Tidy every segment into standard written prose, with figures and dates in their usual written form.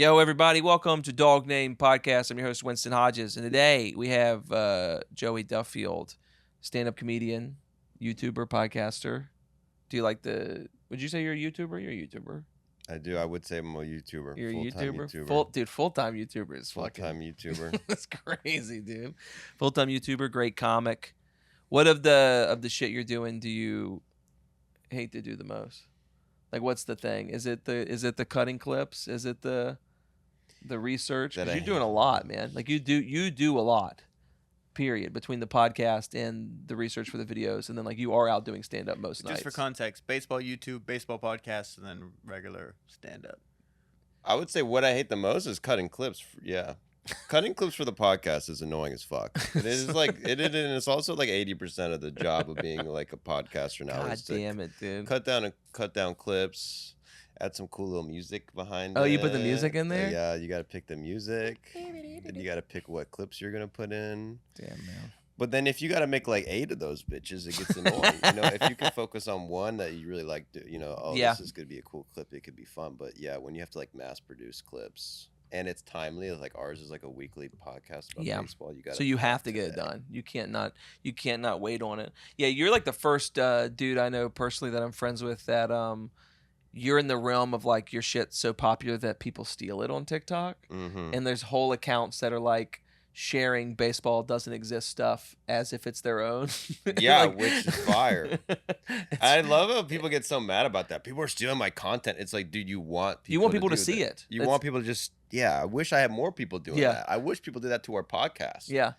Yo, everybody, welcome to Dog Name Podcast. I'm your host, Winston Hodges, and today we have Joey Duffield, stand-up comedian, YouTuber, podcaster. Do you like would you say you're a YouTuber? You're a YouTuber. I do. I would say I'm a YouTuber. You're a YouTuber? YouTuber. Full-time YouTuber is Full-time YouTuber. That's crazy, dude. Full-time YouTuber, great comic. What of the shit you're doing do you hate to do the most? Like, what's the thing? Is it the cutting clips? Is it the research? Because you're doing a lot, man. Like, you do a lot. Period. Between the podcast and the research for the videos, and then like you are out doing stand up most nights. Just for context, baseball YouTube, baseball podcasts, and then regular stand up. I would say what I hate the most is cutting clips. Cutting clips for the podcast is annoying as fuck. It is like and it's also like 80% of the job of being like a podcaster now. God damn it, dude! Cut down clips. Add some cool little music behind it. Oh, you put the music in there? Yeah, you got to pick the music. Then you got to pick what clips you're going to put in. Damn, man. But then if you got to make like 8 of those bitches, it gets annoying. If you can focus on one that you really like, this is going to be a cool clip. It could be fun. But yeah, when you have to like mass produce clips and it's timely, like ours is like a weekly podcast about baseball. So you have to get it done. You can't not wait on it. Yeah, you're like the first dude I know personally that I'm friends with that you're in the realm of like your shit's so popular that people steal it on TikTok. Mm-hmm. And there's whole accounts that are like sharing baseball doesn't exist stuff as if it's their own. Yeah, which is fire. I love how people get so mad about that. People are stealing my content. It's like, dude, you want people to see it. You want people to just, I wish I had more people doing that. I wish people did that to our podcast. Yeah.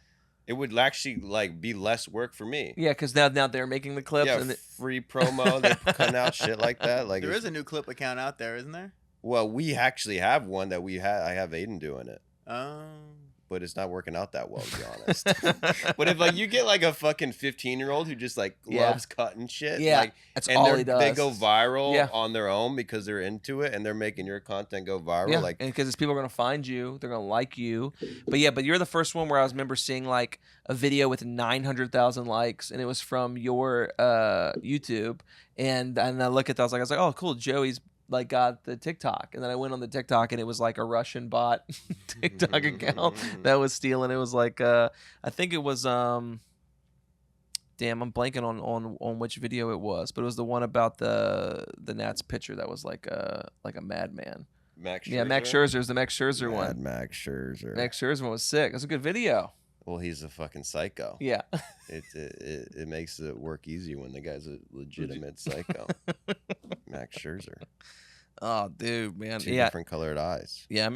It would actually like be less work for me. Yeah, because now they're making the clips. Yeah, free promo. They're cutting out shit like that. Like there is a new clip account out there, isn't there? Well, we actually have one that I have Aiden doing it. Oh. But it's not working out that well, to be honest. But if like you get like a fucking 15-year-old who just like loves cutting shit, that's all he does. They go viral on their own because they're into it and they're making your content go viral. Yeah, and because people are gonna find you, they're gonna like you. But you're the first one where I remember seeing like a video with 900,000 likes, and it was from your YouTube. And I look at that, I was like, oh, cool, Joey's like got the TikTok, and then I went on the TikTok and it was like a Russian bot TikTok account that was stealing. It was like I think it was damn, I'm blanking on which video it was, but it was the one about the Nats pitcher that was like a madman. Max Scherzer? Yeah, Max Scherzer is the Max Scherzer one. one. Max Scherzer. Max Scherzer one was sick. It was a good video. Well, he's a fucking psycho. Yeah. It makes it work easier when the guy's a legitimate psycho. Max Scherzer. Oh, dude, man. Two different colored eyes. Yeah,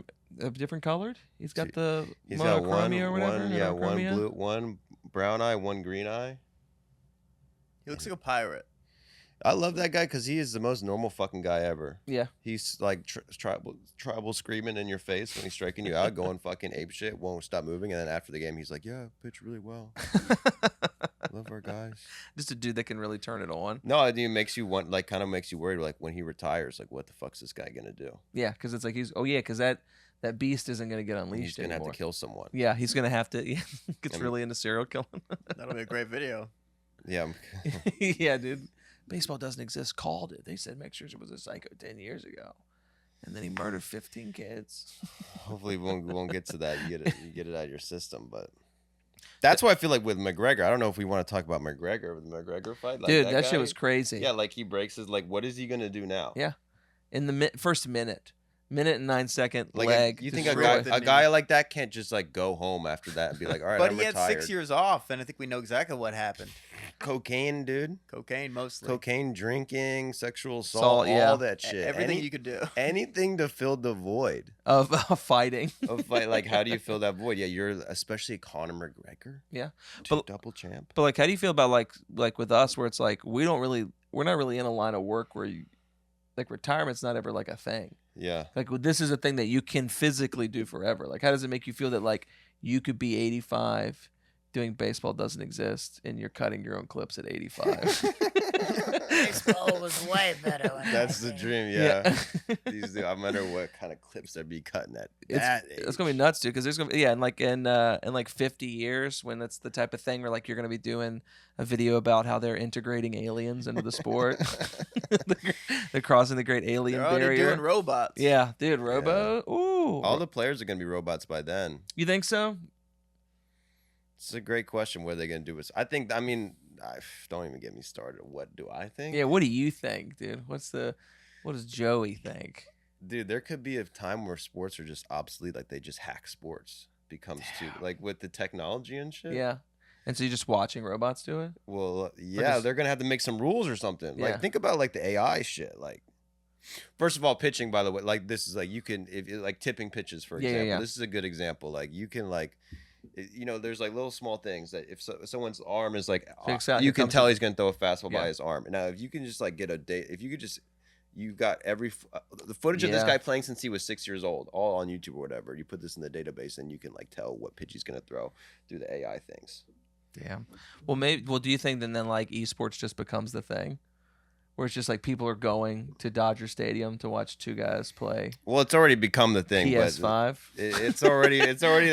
different colored? He's got the He's got one or whatever. One blue, one brown eye, one green eye. He looks like a pirate. I love that guy because he is the most normal fucking guy ever. Yeah. He's like tribal screaming in your face when he's striking you out, going fucking ape shit, won't stop moving. And then after the game, he's like, yeah, pitch really well. Love our guys. Just a dude that can really turn it on. No, it makes you kind of makes you worried, like when he retires, like what the fuck's this guy gonna do? Yeah, because it's like because that beast isn't gonna get unleashed. He's gonna anymore. have to kill someone. Yeah, he's gonna have to. Yeah, gets really into serial killing. That'll be a great video. Yeah. Yeah, dude. Baseball doesn't exist. Called it. They said Max Scherzer was a psycho 10 years ago, and then he murdered 15 kids. Hopefully, we won't get to that. You get it out of your system, but. That's why I feel like with McGregor, I don't know if we want to talk about McGregor with the McGregor fight. Like dude, that shit was crazy. Yeah, like he breaks his, like, what is he going to do now? Yeah. In the first minute and 9 second leg. You think a guy like that can't just like go home after that and be like, all right, but I'm he retired. had 6 years off, and I think we know exactly what happened. Cocaine, dude. Cocaine mostly. Cocaine, drinking, sexual assault, all that shit. Everything you could do. Anything to fill the void of fighting. Like, how do you fill that void? Yeah, you're especially Conor McGregor. Yeah, double champ. But like, how do you feel about like with us, where it's like we're not really in a line of work where like retirement's not ever like a thing. Yeah. Like this is a thing that you can physically do forever. Like, how does it make you feel that like you could be 85? Doing baseball doesn't exist, and you're cutting your own clips at 85. Baseball was way better. That's the dream, yeah. I wonder what kind of clips they'd be cutting at that age. It's gonna be nuts, dude. Because there's gonna be in like 50 years, when that's the type of thing where like you're gonna be doing a video about how they're integrating aliens into the sport. They're crossing the great alien They're already barrier. doing robots. Yeah, dude, Robo. Yeah. Ooh. Ooh. All the players are going to be robots by then. You think so? It's a great question. What are they going to do? I mean, don't even get me started. What do I think? Yeah, what do you think, dude? What does Joey think? Dude, there could be a time where sports are just obsolete, like they just hack sports. Becomes too, like with the technology and shit. Yeah. And so you're just watching robots do it? Well, yeah, they're going to have to make some rules or something. Yeah. Like, think about like the AI shit. Like, first of all, pitching, by the way, like this is like you can, like tipping pitches, for example. Yeah. This is a good example. Like, you can like, there's like little small things that if someone's arm is like, you can tell he's going to throw a fastball by his arm. Now, if you can just like get a date, if you could just, you've got the footage of this guy playing since he was 6 years old, all on YouTube or whatever. You put this in the database and you can like tell what pitch he's going to throw through the AI things. Yeah. Well, do you think then like esports just becomes the thing? Where it's just like people are going to Dodger Stadium to watch two guys play. Well, it's already become the thing. PS5. But it's already. I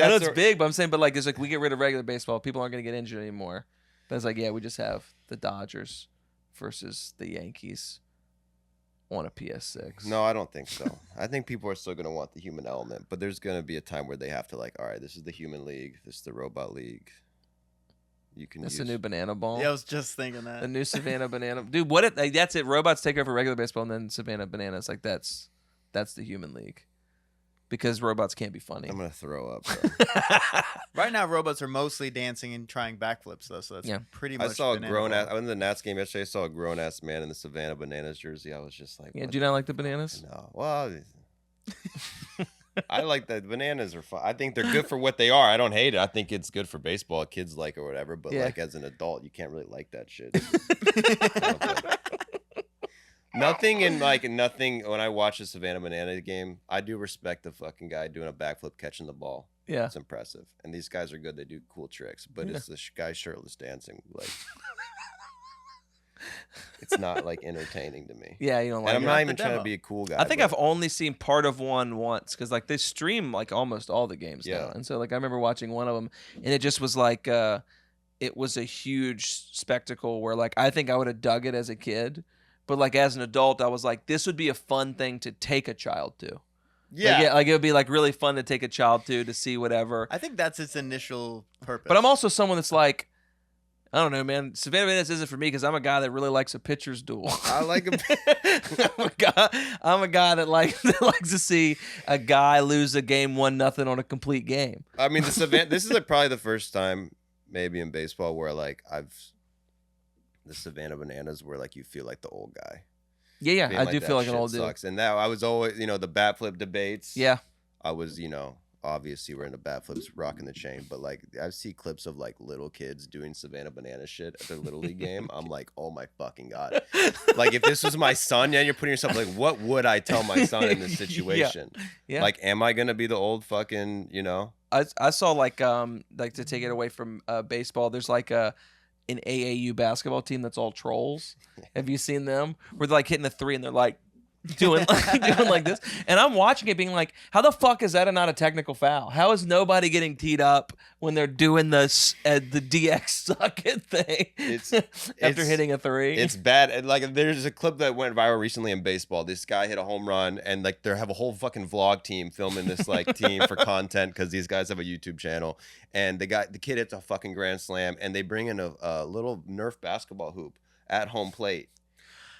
know it's big, but I'm saying, but like, it's like we get rid of regular baseball, people aren't going to get injured anymore. But it's like, yeah, we just have the Dodgers versus the Yankees on a PS6. No, I don't think so. I think people are still going to want the human element, but there's going to be a time where they have to like, all right, this is the human league, this is the robot league. You can. That's the new banana ball. Yeah, I was just thinking that. The new Savannah Banana. Dude, what if like, that's it? Robots take over regular baseball, and then Savannah Bananas. Like that's the human league, because robots can't be funny. I'm gonna throw up. Right now, robots are mostly dancing and trying backflips, though. So that's pretty much. I saw a grown ass. I went to the Nats game yesterday. I saw a grown ass man in the Savannah Bananas jersey. I was just like, yeah. Do you not like the bananas? No. Well. I like the bananas are fun. I think they're good for what they are. I don't hate it. I think it's good for baseball. Kids like or whatever. But like as an adult, you can't really like that shit. Nothing. When I watch the Savannah Banana game, I do respect the fucking guy doing a backflip catching the ball. Yeah, it's impressive. And these guys are good. They do cool tricks. But it's the guy shirtless dancing like. It's not like entertaining to me. Yeah, you don't like. And I'm not even trying to be a cool guy. I think I've only seen part of one once because like they stream like almost all the games now, and so like I remember watching one of them, and it just was like it was a huge spectacle where like I think I would have dug it as a kid, but like as an adult I was like this would be a fun thing to take a child to. Yeah, like it would be like really fun to take a child to see whatever. I think that's its initial purpose. But I'm also someone that's like. I don't know, man. Savannah Bananas isn't for me because I'm a guy that really likes a pitcher's duel. I like a. I'm a guy that likes to see a guy lose a game 1-0 on a complete game. I mean, this is like probably the first time, maybe in baseball, where like the Savannah Bananas, where like you feel like the old guy. Yeah, I like, do feel like an old dude. Sucks. And now I was always, the bat flip debates. Yeah, I was, obviously we're into bat flips, rocking the chain, but like I see clips of like little kids doing Savannah Banana shit at their little league game. I'm like, oh my fucking god! Like if this was my son, you're putting yourself like, what would I tell my son in this situation? Yeah. Like, am I gonna be the old fucking, I saw like to take it away from baseball. There's like an AAU basketball team that's all trolls. Have you seen them? Where they're like hitting the three and they're like. doing like this, and I'm watching it being like, how the fuck is that not a technical foul? How is nobody getting teed up when they're doing the DX suck it thing after hitting a three? It's bad. And like there's a clip that went viral recently in baseball. This guy hit a home run and like they have a whole fucking vlog team filming this like team for content because these guys have a YouTube channel, and the kid hits a fucking grand slam and they bring in a little Nerf basketball hoop at home plate.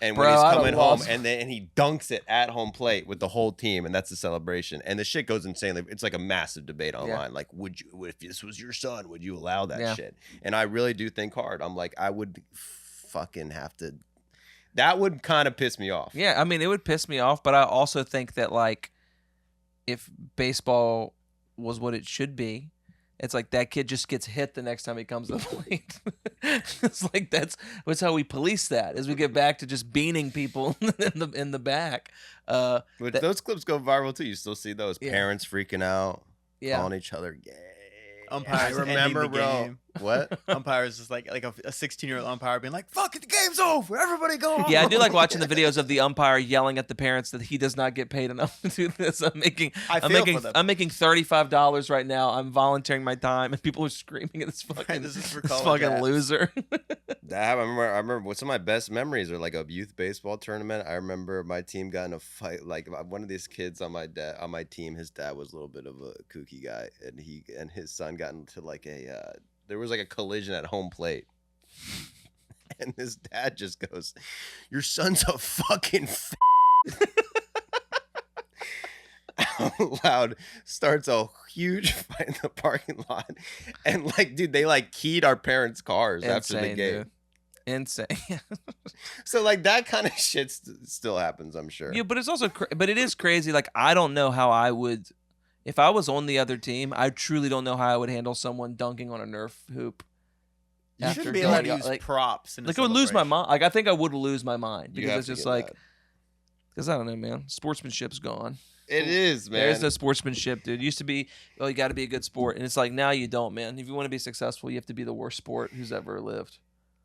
And when he's coming home, and he dunks it at home plate with the whole team, and that's the celebration. And the shit goes insanely. It's like a massive debate online. Yeah. Like, if this was your son, would you allow that shit? And I really do think hard. I'm like, I would fucking have to. That would kind of piss me off. Yeah, I mean, it would piss me off, but I also think that like, if baseball was what it should be. It's like that kid just gets hit the next time he comes to the plate. It's like that's how we police that. As we get back to just beaning people in the back. But those clips go viral too. You still see those parents freaking out, calling each other gay. Umpires. I remember, bro. What? Umpires is like a 16-year-old umpire being like, "Fuck it, the game's over. Everybody go home." Yeah, I do like watching the videos of the umpire yelling at the parents that he does not get paid enough to do this. I'm making $35 right now. I'm volunteering my time, and people are screaming at this fucking loser. I remember some of my best memories are like a youth baseball tournament. I remember my team got in a fight. Like one of these kids on my team, his dad was a little bit of a kooky guy, and his son got into like there was like a collision at home plate. And his dad just goes, "Your son's a fucking out loud," starts a huge fight in the parking lot. And like, dude, they like keyed our parents' cars after the game. Dude. Insane. So like that kind of shit still happens, I'm sure. Yeah, but it's also but it is crazy. Like, I don't know how I would, if I was on the other team, I truly don't know how I would handle someone dunking on a Nerf hoop. You shouldn't be allowed to use props. Like, I would lose my mind. Like, I think I would lose my mind because it's just like, because I don't know, man. Sportsmanship's gone. It is, man. There's no sportsmanship, dude. It used to be, oh, you got to be a good sport, and it's like now you don't, man. If you want to be successful, you have to be the worst sport who's ever lived.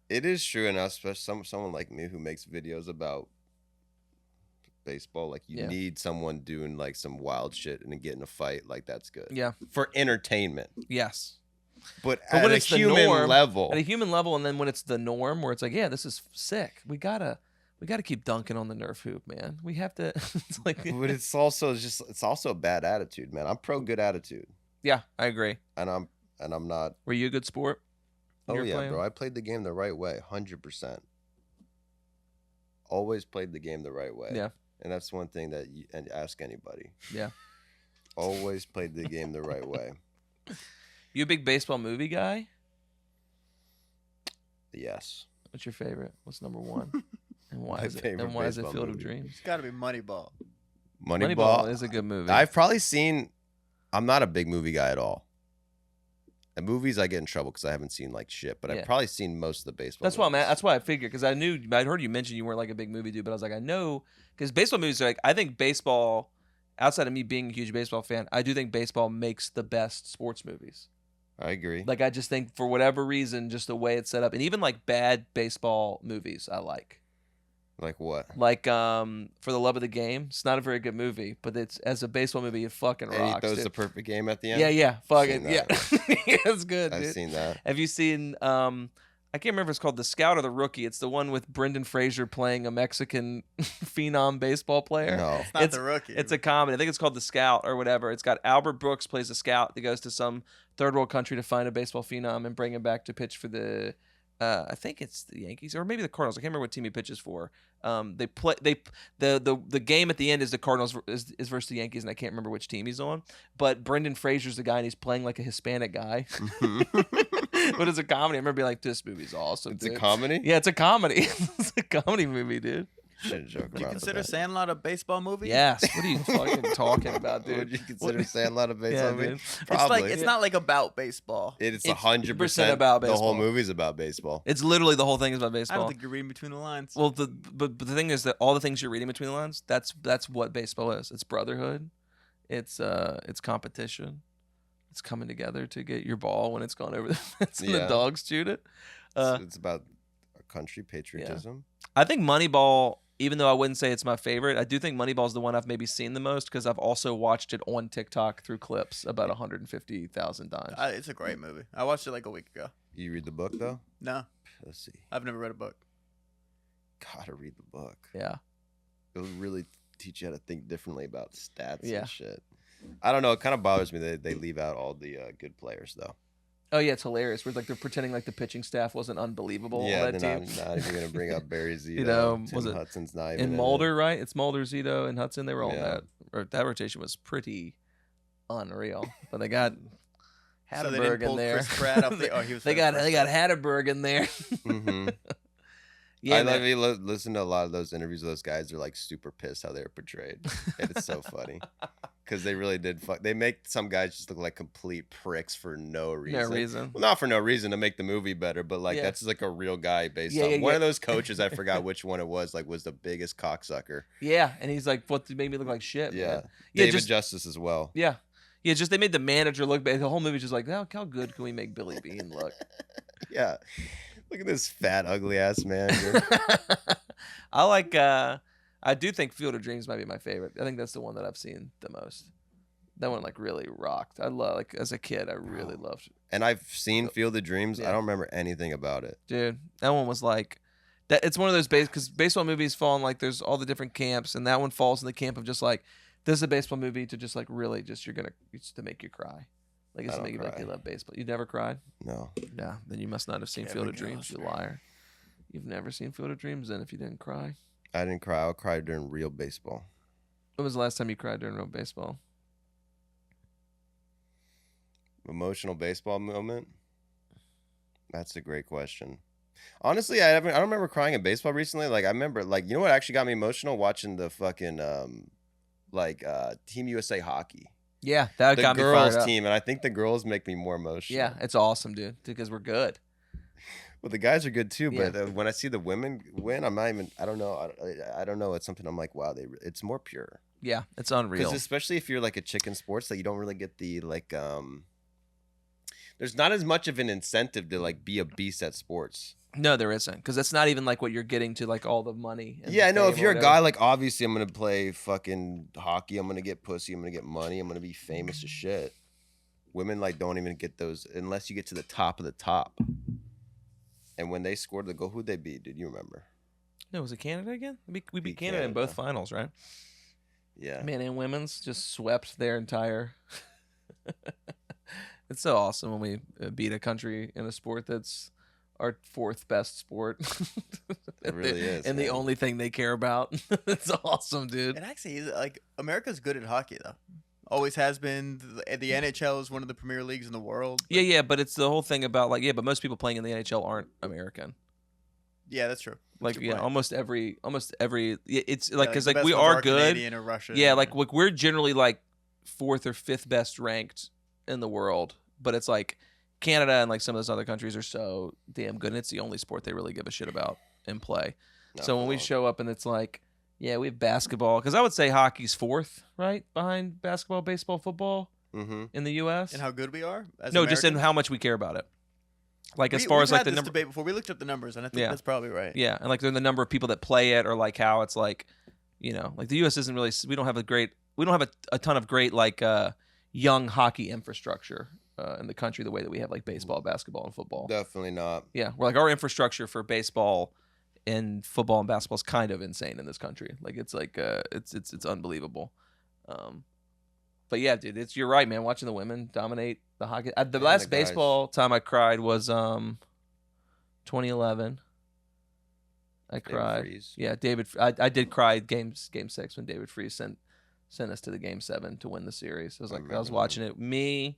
It is true, and especially someone like me who makes videos about baseball, like you need someone doing like some wild shit and then get in a fight. Like that's good. Yeah. For entertainment. Yes. But at a human level. At a human level, and then when it's the norm, where it's like, yeah, this is sick. We gotta keep dunking on the Nerf hoop, man. We have to. It's like, but it's also a bad attitude, man. I'm pro good attitude. Yeah, I agree. And I'm not. Were you a good sport? Oh yeah, bro. I played the game the right way, 100%. Always played the game the right way. Yeah. And that's one thing that and ask anybody. Yeah. Always played the game the right way. You a big baseball movie guy? Yes. What's your favorite? What's number one? And why is it? And why is it Field of Dreams? It's got to be Moneyball. Moneyball is a good movie. I've probably seen. I'm not a big movie guy at all. At movies, I get in trouble because I haven't seen like shit. But I've probably seen most of the baseball. That's why that's why I figured, because I'd heard you mention you weren't like a big movie dude, but I was like, I know, because baseball movies are like, I think baseball, outside of me being a huge baseball fan, I do think baseball makes the best sports movies. I agree. Like, I just think for whatever reason, just the way it's set up, and even like bad baseball movies, I like. Like what? Like For the Love of the Game. It's not a very good movie, but it's as a baseball movie, it fucking rocks. And he throws the perfect game at the end. Yeah, fucking yeah. It's good. I've dude. seen that. Have you seen? I can't remember if it's called The Scout or The Rookie. It's the one with Brendan Fraser playing a Mexican phenom baseball player. No, it's not The Rookie. It's a comedy. I think it's called The Scout or whatever. It's got Albert Brooks plays a scout that goes to some third world country to find a baseball phenom and bring him back to pitch for the. I think it's the Yankees or maybe the Cardinals. I can't remember what team he pitches for. The game at the end is the Cardinals is versus the Yankees, and I can't remember which team he's on. But Brendan Fraser's the guy, and he's playing like a Hispanic guy. But it's a comedy. I remember being like, "This movie's awesome." It's a comedy. Yeah, it's a comedy. It's a comedy movie, dude. Shouldn't joke Do you around consider with that. Sandlot a baseball movie? Yes. What are you fucking talking about, dude? Would you consider Sandlot a baseball movie? dude. Probably. It's not like about baseball. It's It's 100% about The whole baseball. movie's about baseball. It's literally the whole thing is about I baseball. don't think you're reading between the lines. Well, but the thing is that all the things you're reading between the lines, that's what baseball is. It's brotherhood. It's competition. It's coming together to get your ball when it's gone over the fence and the dogs chewed it. It's about our country, patriotism. I think Moneyball, even though I wouldn't say it's my favorite, I do think Moneyball is the one I've maybe seen the most because I've also watched it on TikTok through clips about 150,000 times. It's a great movie. I watched it like a week ago. You read the book though? No, Let's see. I've never read a book. Gotta read the book. Yeah. It'll really teach you how to think differently about stats Yeah. and shit. I don't know. It kind of bothers me that they leave out all the good players though. Oh yeah, it's hilarious. Where like they're pretending like the pitching staff wasn't unbelievable. Yeah, on that they're team. not even gonna bring up Barry Zito. Tim was it Hudson's not even And in Mulder, it. right? It's Mulder, Zito, and Hudson. They were all Yeah. that rotation was pretty unreal. But they got So they didn't Hatterberg in pull there. Chris Pratt up there. Oh, he was. they got Hatterberg in there. Mhm. Yeah, I man. listen to a lot of those interviews. Those guys are like super pissed how they were portrayed, and it's so funny because they really did. They make some guys just look like complete pricks for no reason. No reason. Well, not for no reason to make the movie better, but like Yeah. that's just like a real guy based Yeah, on yeah, one yeah. of those coaches. I forgot which one it was. Like was the biggest cocksucker. Yeah, and he's like, "What made me look like shit?" Yeah, man. Yeah, David just Justice as well. yeah, Yeah, just they made the manager look bad. The whole movie's just like, how good can we make Billy Bean look? Yeah. Look at this fat, ugly ass man. Dude. I like. I do think Field of Dreams might be my favorite. I think that's the one that I've seen the most. That one like really rocked. I love as a kid. I really loved. And I've seen Field of Dreams. Yeah. I don't remember anything about it, dude. That one was like that. It's one of those because baseball movies fall in like there's all the different camps, and that one falls in the camp of just like this is a baseball movie to just like really just it's to make you cry. Like it's to make you like you love baseball. You never cried? No. Yeah. Then you must not have seen Field of Dreams. You liar. You've never seen Field of Dreams. Then if you didn't cry, I didn't cry. I cried during real baseball. When was the last time you cried during real baseball? Emotional baseball moment? That's a great question. Honestly, I don't remember crying in baseball recently. Like I remember, like you know what actually got me emotional watching the fucking Team USA hockey. Yeah, that The got me girls fired up. team, and I think the girls make me more emotional. Yeah, it's awesome, dude, because we're good. Well, the guys are good too, Yeah. but when I see the women win, I'm not even. I don't know. I don't know. It's something I'm like, wow, it's more pure. Yeah, it's unreal. Because especially if you're like a chick in sports, like you don't really get the like. There's not as much of an incentive to like be a beast at sports. No, there isn't, because that's not even like what you're getting to, like all the money. And Yeah, the no. fame If or you're a whatever. guy, like obviously I'm gonna play fucking hockey. I'm gonna get pussy. I'm gonna get money. I'm gonna be famous as shit. Women like don't even get those unless you get to the top of the top. And when they scored the goal, who'd they beat? Did you remember? No, was it Canada again? We beat Beat Canada in both Canada. finals, right? Yeah. Men and women's just swept their entire. It's so awesome when we beat a country in a sport that's our fourth best sport. It really is, and the man. only thing they care about. It's awesome, dude. And actually, like America's good at hockey though. Always has been. The NHL is one of the premier leagues in the world. Yeah, but it's the whole thing about like but most people playing in the NHL aren't American. Yeah, that's true. Like That's a good point. almost every it's Yeah, like because the like best we ones are good. Canadian or Russian. Yeah, like we're generally like fourth or fifth best ranked in the world, but it's like Canada and like some of those other countries are so damn good, and it's the only sport they really give a shit about and play. So when we show up and it's like, yeah, we have basketball, because I would say hockey's fourth, right, behind basketball, baseball, football in the U.S. and how good we are. As No, just in Americans? how much we care about it. Like as We- far we've as like had the this number. debate before. We looked up the numbers, and I think Yeah. that's probably right. Yeah, and like the number of people that play it, or like how it's like, like the U.S. isn't really. We don't have a ton of great like young hockey infrastructure in the country the way that we have like baseball, basketball, and football. Definitely not. Yeah, we're like our infrastructure for baseball and football and basketball is kind of insane in this country. Like it's like it's unbelievable. But yeah, dude, you're right, man. Watching the women dominate the hockey. The And last the guys. baseball time I cried was 2011. I cried. Freeze. Yeah, I did cry game 6 when David Freese sent us to the game 7 to win the series. I was like, I was remember watching it.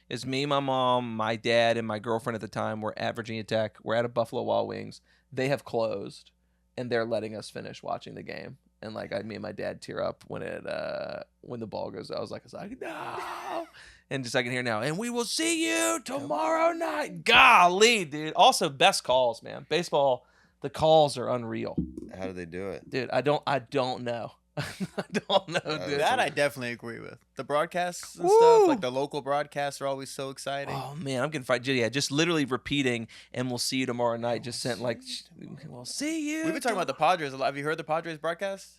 It's me, my mom, my dad, and my girlfriend at the time. We're at Virginia Tech. We're at a Buffalo Wild Wings. They have closed, and they're letting us finish watching the game. And like me and my dad tear up when the ball goes out. I was like no, and just I can hear now. And we will see you tomorrow night. Golly, dude. Also, best calls, man. Baseball, the calls are unreal, How do they do it? dude. I don't know. I don't know, dude. That I definitely agree with. The broadcasts and Woo! stuff, like the local broadcasts, are always so exciting. Oh man, I'm getting fried. Yeah, just literally repeating, and we'll see you tomorrow night. Just sent like, we'll see you. We've been talking about the Padres a lot. Have you heard the Padres broadcast?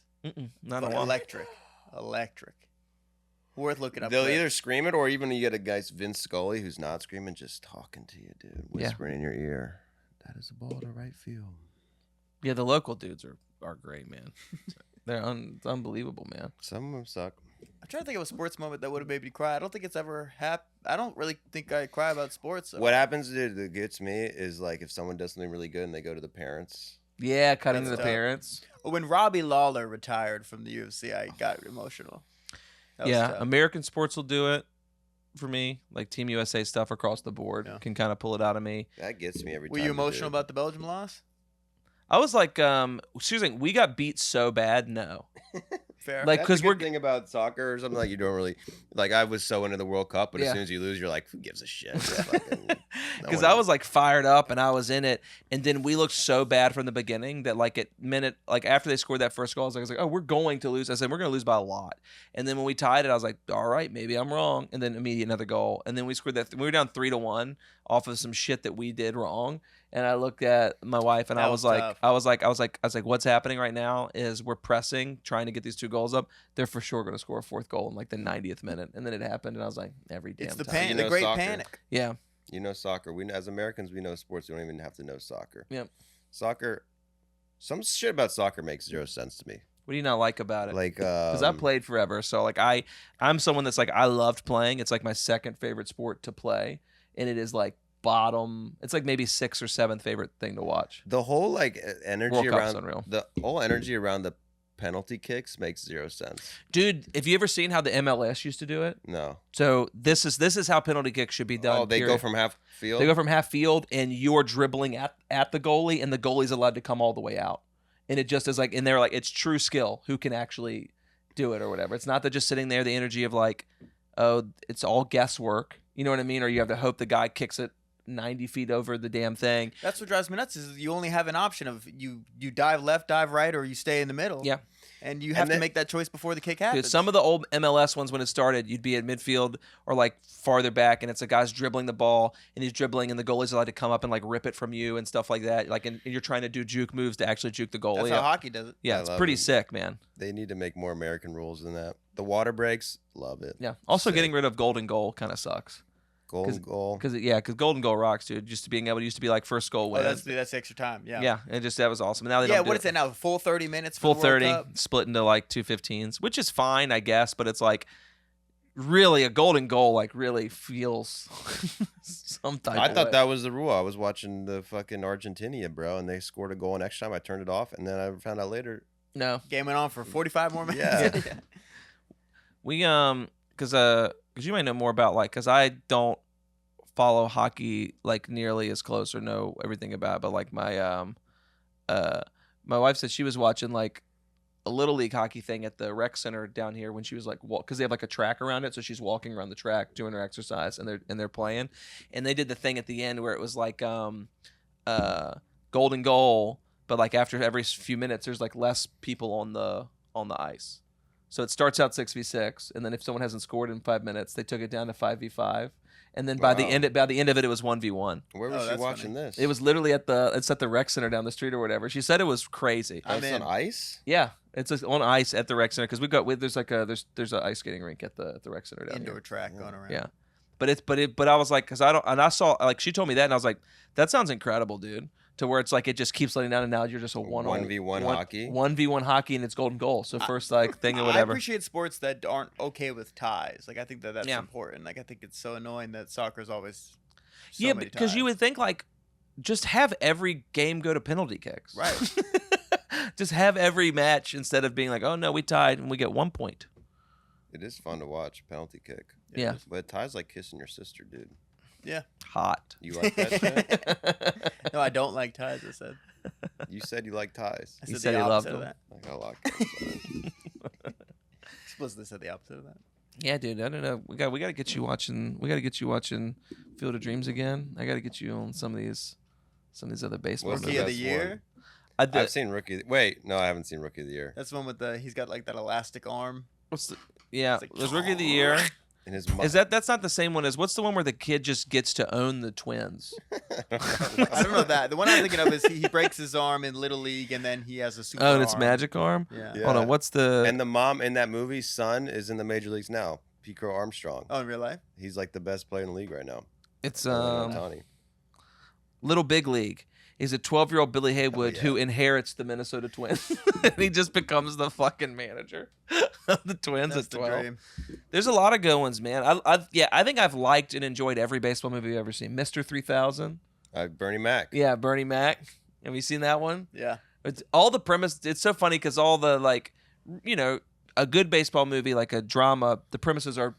Not a while. Electric. Worth looking up. They'll for that. either scream it, or even you get a guy, Vince Scully, who's not screaming, just talking to you, dude, whispering in your ear. That is a ball to right field. Yeah, the local dudes are great, man. They're unbelievable, man. Some of them suck. I'm trying to think of a sports moment that would have made me cry. I don't think it's ever happened. I don't really think I cry about sports. So. What happens that gets me is like if someone does something really good and they go to the parents. Yeah, cutting to That's the tough. parents. When Robbie Lawler retired from the UFC, I got emotional. That was Yeah, tough. American sports will do it for me. Like Team USA stuff across the board can kind of pull it out of me. That gets me every Were time. you emotional about the Belgium loss? I was like, seriously, we got beat so bad. No, Fair. Like, That's because a good we're thing about soccer or something, like you don't really like. I was so into the World Cup, but Yeah. as soon as you lose, you're like, who gives a shit? Fucking- no because one- I was like fired up and I was in it, and then we looked so bad from the beginning that like after they scored that first goal, I was like, oh, we're going to lose. I said we're going to lose by a lot, and then when we tied it, I was like, all right, maybe I'm wrong, and then immediately another goal, and then we scored that. We were down 3-1 off of some shit that we did wrong. And I looked at my wife and That I was was tough. like, what's happening right now is we're pressing, trying to get these 2 goals up. They're for sure going to score a 4th goal in like the 90th minute. And then it happened. And I was like, every damn It's the time. You the know great soccer. panic. Yeah. You know soccer. We as Americans, we know sports. We don't even have to know soccer. Yep. Soccer. Some shit about soccer makes 0 sense to me. What do you not like about it? Like, Because I played forever. So like I'm someone that's like, I loved playing. It's like my 2nd favorite sport to play. And it is like bottom. It's like maybe 6th or 7th favorite thing to watch. the whole like energy World Cup's around unreal. the whole energy around the penalty kicks makes 0 sense. Dude, have you ever seen how the MLS used to do it? No. So this is how penalty kicks should be done. Oh, they go period. from half field. They go from half field, and you're dribbling at the goalie, and the goalie's allowed to come all the way out. And it just is like, and they're like, it's true skill who can actually do it or whatever. It's not that just sitting there, the energy of like, oh, it's all guesswork. You know what I mean? Or you have to hope the guy kicks it 90 feet over the damn thing. That's what drives me nuts. Is you only have an option of you dive left, dive right, or you stay in the middle. Yeah. And you have to make that choice before the kick happens. Dude, some of the old MLS ones, when it started, you'd be at midfield or like farther back, and it's a guy's dribbling the ball, and he's dribbling, and the goalie's allowed to come up and like rip it from you and stuff like that. Like, and you're trying to do juke moves to actually juke the goalie. That's how hockey does it. Yeah, I it's love pretty it. sick, man. They need to make more American rules than that. The water breaks, love it. Yeah. Also, Sick. getting rid of golden goal kind of sucks. Golden goal. Because golden goal rocks, dude. Just being able to used to be like first goal Oh, win. that's extra time. Yeah. Yeah, and just that was awesome. Now they Yeah. don't do What is it now? Full 30 minutes. Full for the World 30, Cup? split into like 2:15s, which is fine, I guess. But it's like really a golden goal, like really feels some type. I of thought way. that was the rule. I was watching the fucking Argentina, bro, and they scored a goal in extra time. I turned it off, and then I found out later. No, Game went on for 45 more minutes. Yeah. we because you might know more about like because I don't follow hockey like nearly as close or know everything about it, but like my wife said she was watching like a little league hockey thing at the rec center down here when she was like because they have like a track around it, so she's walking around the track doing her exercise, and they're playing, and they did the thing at the end where it was like golden goal, but like after every few minutes there's like less people on the ice. So it starts out 6v6, and then if someone hasn't scored in 5 minutes, they took it down to 5v5, and then by the Wow. end of it was 1v1. Where Oh, was she that's watching funny. this? It was literally at the rec center down the street or whatever. She said it was crazy. I'm That's on in. ice. Yeah, it's just on ice at the rec center because there's an ice skating rink at the rec center down Indoor here. track going around. Yeah, but I was like, because I saw like she told me that, and I was like, that sounds incredible, dude. To where it's like it just keeps letting down, and now you're just a 1v1 hockey? 1v1 hockey, and it's golden goal. So first like thing or I whatever. appreciate sports that aren't okay with ties. Like I think that's Yeah. important. Like I think it's so annoying that soccer's always so Yeah, many because you ties. would think like just have every game go to penalty kicks. Right. Just have every match instead of being like, oh no, we tied and we get 1 point. It is fun to watch penalty kick. Yeah. But ties like kissing your sister, dude. Yeah. Hot. You like that shit? No, I don't like ties. I said. You said you like ties. I He said said the he loved opposite of them. that. Like I like ties. Explicitly said the opposite of that. Yeah, dude. I don't know. We got to get you watching. We got to get you watching Field of Dreams again. I got to get you on some of these other baseball What's the Rookie of the best year. one? I did. I've seen Rookie. Wait, no, I haven't seen Rookie of the Year. That's the one with he's got like that elastic arm. Yeah, It's like- there's Rookie of the Year. And his Is that's not the same one as what's the one where the kid just gets to own the twins? I don't know that. The one I'm thinking of is he breaks his arm in Little League and then he has a super Oh, and it's arm. Magic Arm. Yeah. Yeah. Hold on, what's the? And the mom in that movie, son, is in the major leagues now. Pico Armstrong. Oh, in real life? He's like the best player in the league right now. It's Ohtani. Little Big League. He's a 12-year-old Billy Haywood yeah. who inherits the Minnesota Twins, and he just becomes the fucking manager of the Twins That's at the 12. dream. There's a lot of good ones, man. I think I've liked and enjoyed every baseball movie I've ever seen. Mr. 3000. Bernie Mac. Yeah, Bernie Mac. Have you seen that one? Yeah. It's all the premise. It's so funny because all the like, a good baseball movie, like a drama, the premises are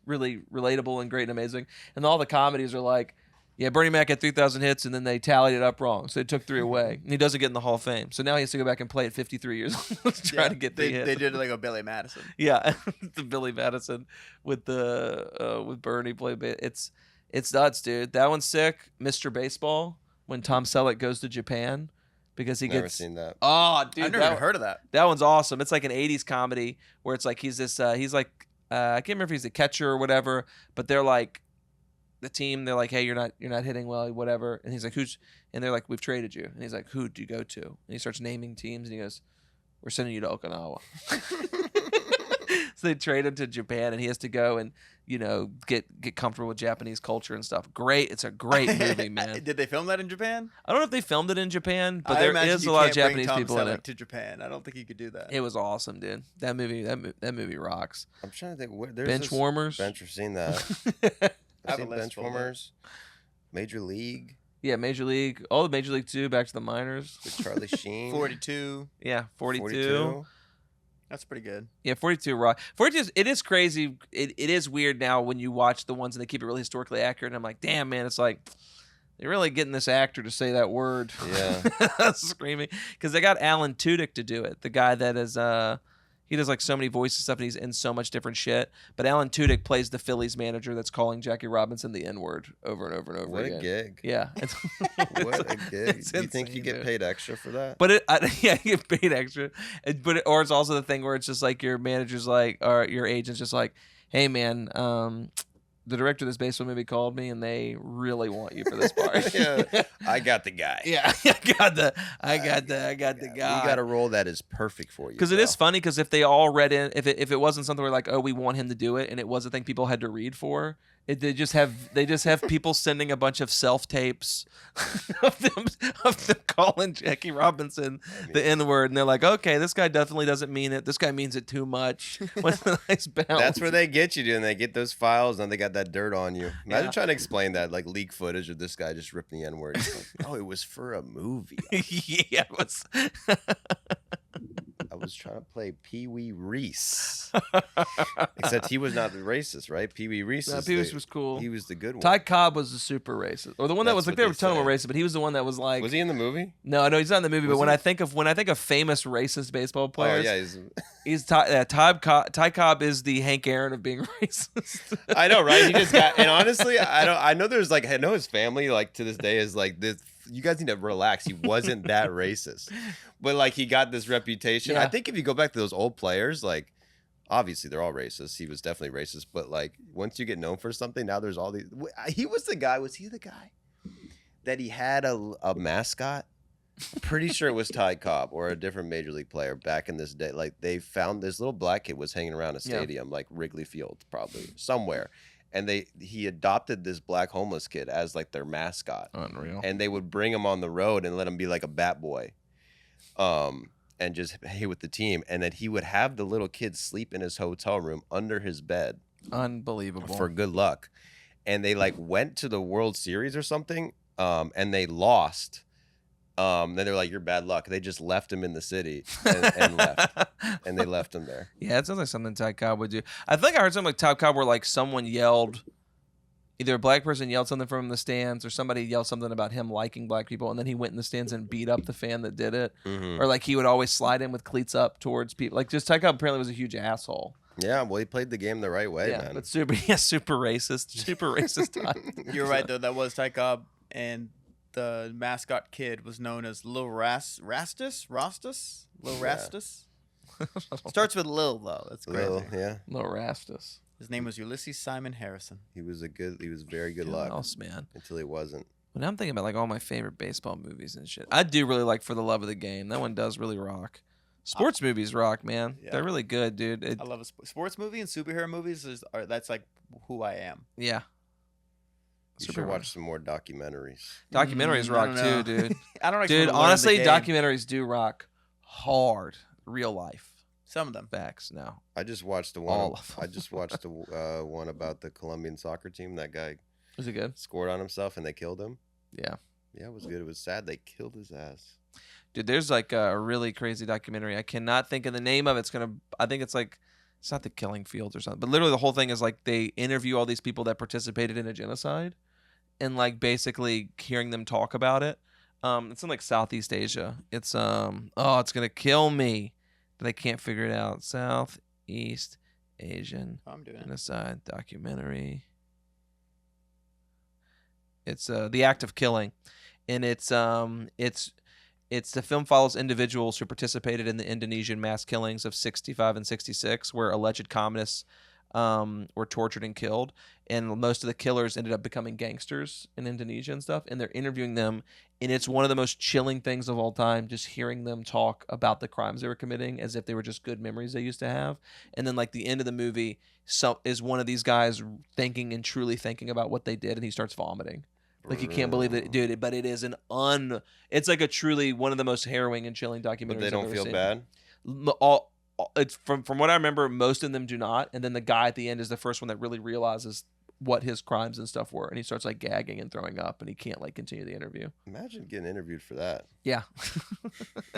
really relatable and great and amazing, and all the comedies are like, Yeah, Bernie Mac had 3,000 hits, and then they tallied it up wrong, so they took 3 away. And he doesn't get in the Hall of Fame, so now he has to go back and play at 53 years old, trying to get 3 hits. They did like a Billy Madison. Yeah, the Billy Madison with Bernie play. It's nuts, dude. That one's sick. Mr. Baseball, when Tom Selleck goes to Japan because he Never gets. seen that. Oh, dude, I've never even heard of that. That one's awesome. It's like an 80s comedy where it's like he's this. He's like I can't remember if he's a catcher or whatever, but they're like. The team, they're like, hey, you're not hitting well, whatever. And he's like, who's? And they're like, we've traded you. And he's like, who do you go to? And he starts naming teams, and he goes, we're sending you to Okinawa. So they trade him to Japan, and he has to go and get comfortable with Japanese culture and stuff. Great, it's a great movie, man. Did they film that in Japan? I don't know if they filmed it in Japan, but I there imagine is you a lot of can't bring Japanese Tom people in Selleck it. to Japan. I don't think you could do that. It was awesome, dude. That movie rocks. I'm trying to think. There's Bench warmers. Bench, I've seen that. I I've have a seen list bench full of warmers. Major League Yeah, Major League. All the Major League 2, back to the minors. with Charlie Sheen. 42. Yeah, 42. 42. That's pretty good. Yeah, 42 rock. 42 it is crazy. It is weird now when you watch the ones and they keep it really historically accurate. And I'm like, damn, man, it's like they're really getting this actor to say that word. Yeah. Screaming. Because they got Alan Tudyk to do it. The guy that is he does like so many voices and stuff, and he's in so much different shit. But Alan Tudyk plays the Phillies manager that's calling Jackie Robinson the N-word over and over and over What again. a gig. Yeah. What a gig. It's Do you think insane, you get dude. paid extra for that? But yeah, you get paid extra. Or it's also the thing where it's just like your manager's like, or your agent's just like, hey man, the director of this baseball movie called me and they really want you for this part. Yeah. I got the guy. Yeah, I got the guy. We got a role that is perfect for you. Because it is funny because if they all read in, if it wasn't something where like, oh, we want him to do it, and it was a thing people had to read for, they just have people sending a bunch of self tapes of them calling Jackie Robinson the N-word, and they're like, okay, this guy definitely doesn't mean it. This guy means it too much. What's a nice balance? That's where they get you, dude. And they get those files and they got that dirt on you. Imagine Yeah. trying to explain that, like leak footage of this guy just ripping the N-word. It's like, oh, it was for a movie. Yeah, it was. I was trying to play Pee Wee Reese. Except he was not the racist, right? Pee Wee Reese. No, is Pee Wee the- was cool. He was the good one. Ty Cobb was the super racist, or the one that That's was like what they were they telling him say. racist, but he was the one that was like. Was he in the movie? No, he's not in the movie. Was But when he? I think of famous racist baseball Oh players, yeah, he's Ty Cobb is the Hank Aaron of being racist. I know, right? He just got, and honestly, I know there's like, I know his family like to this day is like this. You guys need to relax. He wasn't that racist, but like he got this reputation. Yeah. I think if you go back to those old players, like obviously they're all racist. He was definitely racist, but like once you get known for something, now there's all these. He was the guy. Was he the guy that he had a mascot? I'm pretty sure it was Ty Cobb or a different major league player back in this day. Like they found this little black kid was hanging around a stadium, like Wrigley Field, probably somewhere. And he adopted this black homeless kid as like their mascot. Unreal. And they would bring him on the road and let him be like a bat boy. And just hey with the team. And then he would have the little kid sleep in his hotel room under his bed Unbelievable. for good luck. And they like went to the World Series or something. And they lost. Then they're like, you're bad luck. They just left him in the city and left. And they left him there. Yeah, it sounds like something Ty Cobb would do. I think I heard something like Ty Cobb where like someone yelled, either a black person yelled something from the stands or somebody yelled something about him liking black people, and then he went in the stands and beat up the fan that did it. Mhm. Or like he would always slide in with cleats up towards people. Like just Ty Cobb apparently was a huge asshole. Yeah, well, he played the game the right way, Yeah, man. but super racist. Super racist Ty. You're right, though. That was Ty Cobb, and the mascot kid was known as Lil Rastus? Lil Yeah. Rastus? Starts with Lil, though. That's crazy. Little, yeah. Little Rastus. His name was Ulysses Simon Harrison. He was very good What luck else, man? until he wasn't. When I'm thinking about like all my favorite baseball movies and shit, I do really like For the Love of the Game. That one does really rock. Sports movies rock, man. Yeah. They're really good, dude. I love a sports movie and superhero movies. That's like who I am. Yeah. You Super should rock. watch some more documentaries. Documentaries I rock don't know. too, dude. I don't Dude, actually learn the honestly, game. documentaries do rock hard. Real life Some of them. facts. No. I just watched the one. All of them. I just watched the one about the Colombian soccer team. That guy Was it good? scored on himself and they killed him. Yeah. Yeah, it was good. It was sad. They killed his ass. Dude, there's like a really crazy documentary. I cannot think of the name of it. I think it's like, it's not The Killing Fields or something. But literally the whole thing is like they interview all these people that participated in a genocide. and like basically hearing them talk about it. It's in like Southeast Asia. It's it's gonna kill me, but I can't figure it out. Southeast Asian genocide documentary. It's The Act of Killing, and it's the film follows individuals who participated in the Indonesian mass killings of 65 and 66, where alleged communists were tortured and killed, and most of the killers ended up becoming gangsters in Indonesia and stuff, and they're interviewing them, and it's one of the most chilling things of all time, just hearing them talk about the crimes they were committing as if they were just good memories they used to have. And then like the end of the movie is one of these guys thinking and truly thinking about what they did, and he starts vomiting. Like, you can't believe it, dude. But it is it's like a truly one of the most harrowing and chilling documentaries. But they don't feel bad? It's from what I remember, most of them do not. And then the guy at the end is the first one that really realizes what his crimes and stuff were, and he starts like gagging and throwing up, and he can't like continue the interview. Imagine getting interviewed for that. Yeah.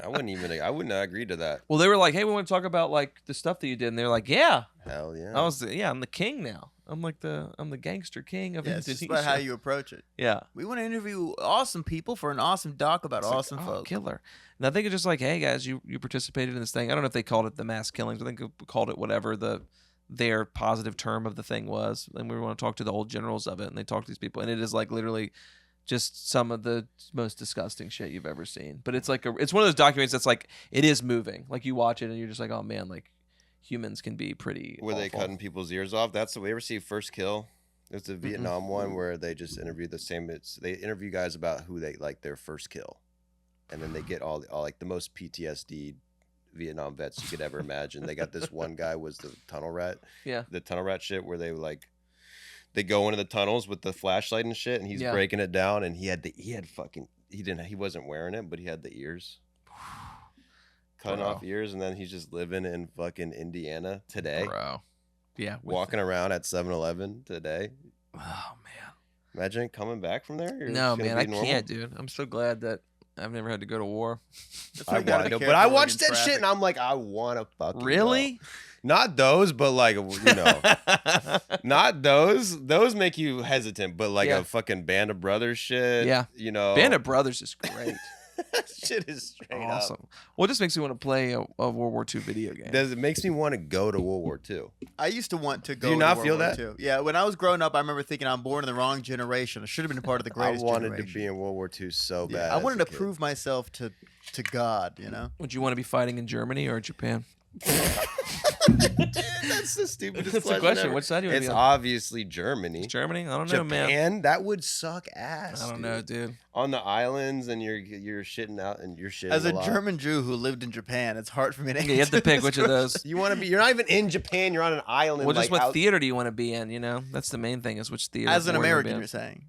I wouldn't agree to that. Well, they were like, "Hey, we want to talk about like the stuff that you did," and they're like, "Yeah, hell yeah." I'm the king now. I'm the gangster king of Indonesia. It's just about how you approach it. Yeah. We want to interview awesome people for an awesome doc about awesome folks. Killer. And I think it's just like, hey guys, you participated in this thing. I don't know if they called it the mass killings. I think they called it whatever their positive term of the thing was. And we want to talk to the old generals of it, and they talk to these people, and it is like literally just some of the most disgusting shit you've ever seen. But it's like it's one of those documentaries that's like, it is moving. Like, you watch it and you're just like, oh man, like humans can be pretty Were awful. they cutting people's ears off? That's the way. Ever see First Kill? It's a Vietnam one where they just interview they interview guys about who they like their first kill, and then they get all like the most PTSD Vietnam vets you could ever imagine. They got this one guy was the tunnel rat. Yeah. The tunnel rat shit where they go into the tunnels with the flashlight and shit, and he's breaking it down, and he wasn't wearing it, but he had the ears. Cutting off ears, and then he's just living in fucking Indiana today. Bro. Yeah. Walking around at 7-Eleven today. Oh man. Imagine coming back from there. No, man, I can't, dude. I'm so glad that I've never had to go to war. I want to, but I watched that shit and I'm like, I want to fucking really go. Not those, but like, not those. Those make you hesitant, but like a fucking Band of Brothers shit. Yeah, Band of Brothers is great. That shit is straight awesome. up. Well, it just makes me want to play a World War II video game. It makes me want to go to World War II. I used to want to go. Do you not feel that? II. Yeah, when I was growing up, I remember thinking I'm born in the wrong generation. I should have been a part of the greatest generation. I wanted to be in World War II so bad. I wanted to prove myself to God, you know? Would you want to be fighting in Germany or Japan? Dude, that's the stupidest That's the question. Which side do you want to be on? Obviously Germany. It's Germany? I don't know, man. Japan? That would suck ass. I don't know, dude. On the islands, and you're shitting out, and you're shitting. As a German Jew who lived in Japan, it's hard for me to answer. You have to pick which of those. You want to be. You're not even in Japan. You're on an island. Well, just what theater do you want to be in? You know, that's the main thing. Is which theater. As an American, you're saying.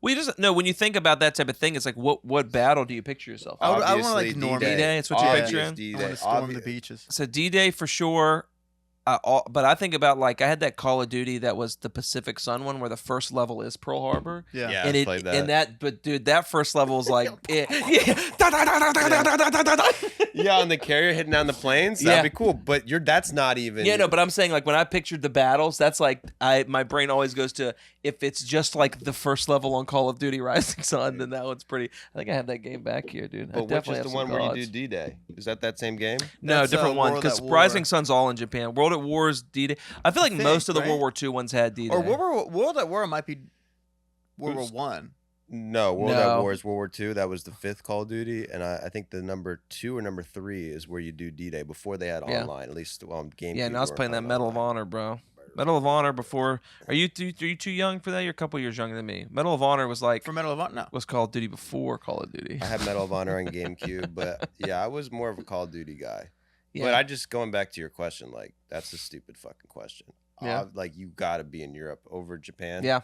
Well, you just no. When you think about that type of thing, it's like what battle do you picture yourself? I want to like D-Day. It's what you picture in. I want to storm the beaches. So D-Day for sure. But I think about like I had that Call of Duty that was the Pacific Sun one where the first level is Pearl Harbor. Yeah, and played that. But dude, that first level was like yeah, on the carrier hitting down the planes. That'd be cool. But that's not even. Yeah, no. But I'm saying like when I pictured the battles, that's like my brain always goes to if it's just like the first level on Call of Duty Rising Sun, then that one's pretty. I think I have that game back here, dude. But which is the one where you do D-Day? Is that same game? No, different one because Rising Sun's all in Japan. World at War is D-Day. I feel like most of the World War II ones had D-Day. Or World at War might be World War One. No, World at War is World War II. That was the 5th Call of Duty, and I think the number 2 or number 3 is where you do D-Day before they had online. At least on GameCube. Yeah, and I was playing that Medal of Honor, bro. Medal of Honor before. Are you too young for that? You're a couple years younger than me. Medal of Honor was like for Medal of Honor. No. Was Call of Duty before Call of Duty. I had Medal of Honor on GameCube, but yeah, I was more of a Call of Duty guy. Yeah. But I just going back to your question, like that's a stupid fucking question. Yeah. Like you got to be in Europe over Japan. Yeah.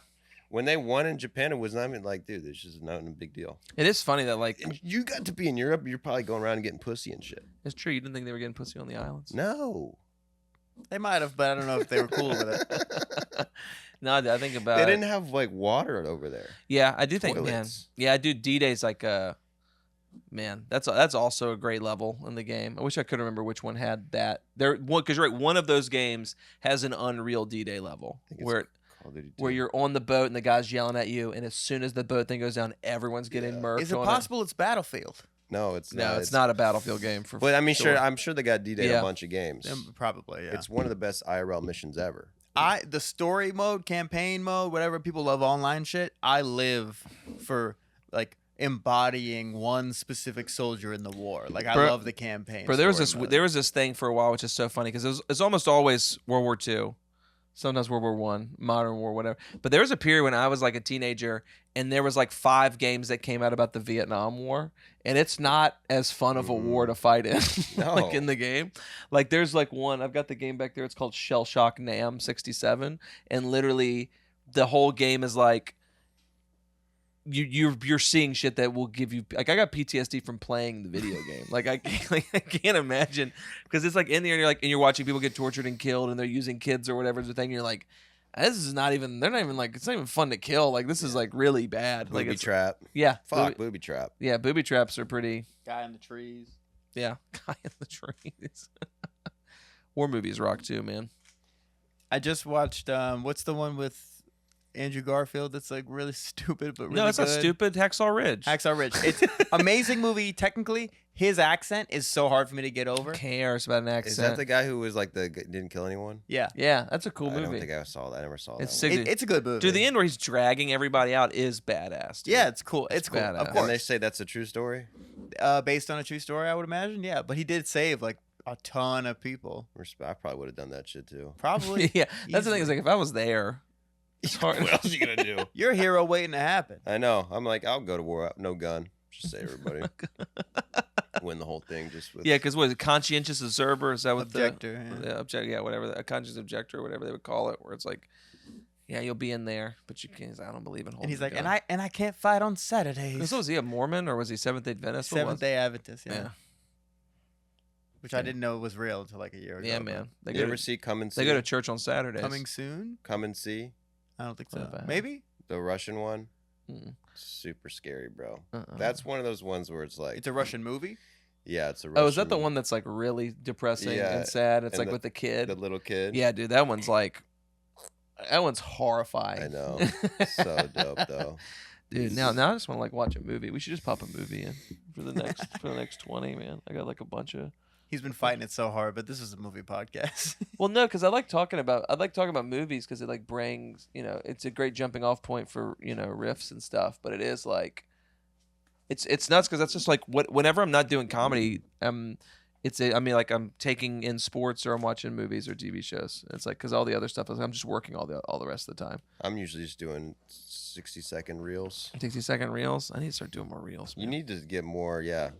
When they won in Japan, it was not even like, dude, this is not a big deal. It is funny that like you got to be in Europe. You're probably going around and getting pussy and shit. It's true. You didn't think they were getting pussy on the islands? No. They might have, but I don't know if they were cool with it. No, I think about they didn't have like water over there. Yeah, I do think, Toilets. man. Yeah, I do. D-Day's like man, that's also a great level in the game. I wish I could remember which one had that. There, because you're right, one of those games has an Unreal D-Day level where Call of Duty 2. where you're on the boat and the guy's yelling at you, and as soon as the boat thing goes down, everyone's getting murked. Is it possible it's Battlefield? No, it's not. No, it's not a Battlefield game. But I mean, I'm sure they got D-Day a bunch of games. Probably, yeah. It's one of the best IRL missions ever. The story mode, campaign mode, whatever, people love online shit. I live for like embodying one specific soldier in the war. Like I love the campaign. But there was this thing for a while, which is so funny because it's almost always World War II. Sometimes World War One, Modern War, whatever. But there was a period when I was like a teenager, and there was like 5 games that came out about the Vietnam War, and it's not as fun of a war to fight in, like in the game. Like there's like one, I've got the game back there. It's called Shell Shock Nam 67, and literally the whole game is like you're seeing shit that will give you like I got PTSD from playing the video game. Like I can't imagine because it's like in there and you're like and you're watching people get tortured and killed and they're using kids or whatever the thing. And you're like, this is not even. They're not even like. It's not even fun to kill. Like this is like really bad. Booby like trap. Yeah. Booby trap. Yeah, booby traps are pretty. Guy in the trees. Yeah, guy in the trees. War movies rock too, man. I just watched. What's the one with Andrew Garfield that's like really stupid but really No, it's good? not stupid. Hacksaw Ridge. Hacksaw Ridge. It's amazing movie. Technically, his accent is so hard for me to get over. Who cares about an accent? Is that the guy who was like didn't kill anyone? Yeah. Yeah, that's a cool movie. I don't think I saw that. I never saw that. It's a good movie. Dude, the end where he's dragging everybody out is badass. Dude. Yeah, it's cool. It's cool. badass. Of And course. they say that's a true story. Based on a true story, I would imagine. Yeah, but he did save like a ton of people. I probably would have done that shit too. Probably. Yeah, that's the thing. Is like if I was there, it's hard. What else are you gonna do? You're a hero waiting to happen. I know. I'm like, I'll go to war. No gun. Just say everybody. Win the whole thing just with. Yeah, because what is it? Conscientious observer? Is that what Objector, yeah, whatever. A conscious objector, or whatever they would call it, where it's like, yeah, you'll be in there, but you can't. I don't believe in holding. And he's a like, gun. and I can't fight on Saturdays. So was he a Mormon or was he Seventh Day Adventist? What was Seventh Day Adventist. Yeah. Yeah. Which I didn't know was real until like a year ago. Yeah, man. They You go ever to, see Come and See? they go to church on Saturdays. Coming soon? Come and See, I don't think Not so. bad. Maybe. the Russian one. Mm. Super scary, bro. Uh-uh. That's one of those ones where it's like, It's a Russian movie. yeah, it's a Russian. Oh, is that the one that's like really depressing Yeah, and sad? It's and like with the kid. The little kid. Yeah, dude, that one's horrifying. I know. So dope though. Dude, now I just want to like watch a movie. We should just pop a movie in for the next 20, man. I got like a bunch of. He's been fighting it so hard, but this is a movie podcast. Well, no, because I like talking about movies because it like brings it's a great jumping off point for riffs and stuff. But it is like, it's nuts because that's just like whenever I'm not doing comedy, I'm taking in sports or I'm watching movies or TV shows. It's like because all the other stuff I'm just working all the rest of the time. I'm usually just doing 60-second reels. 60-second reels. I need to start doing more reels. Man. You need to get more, yeah.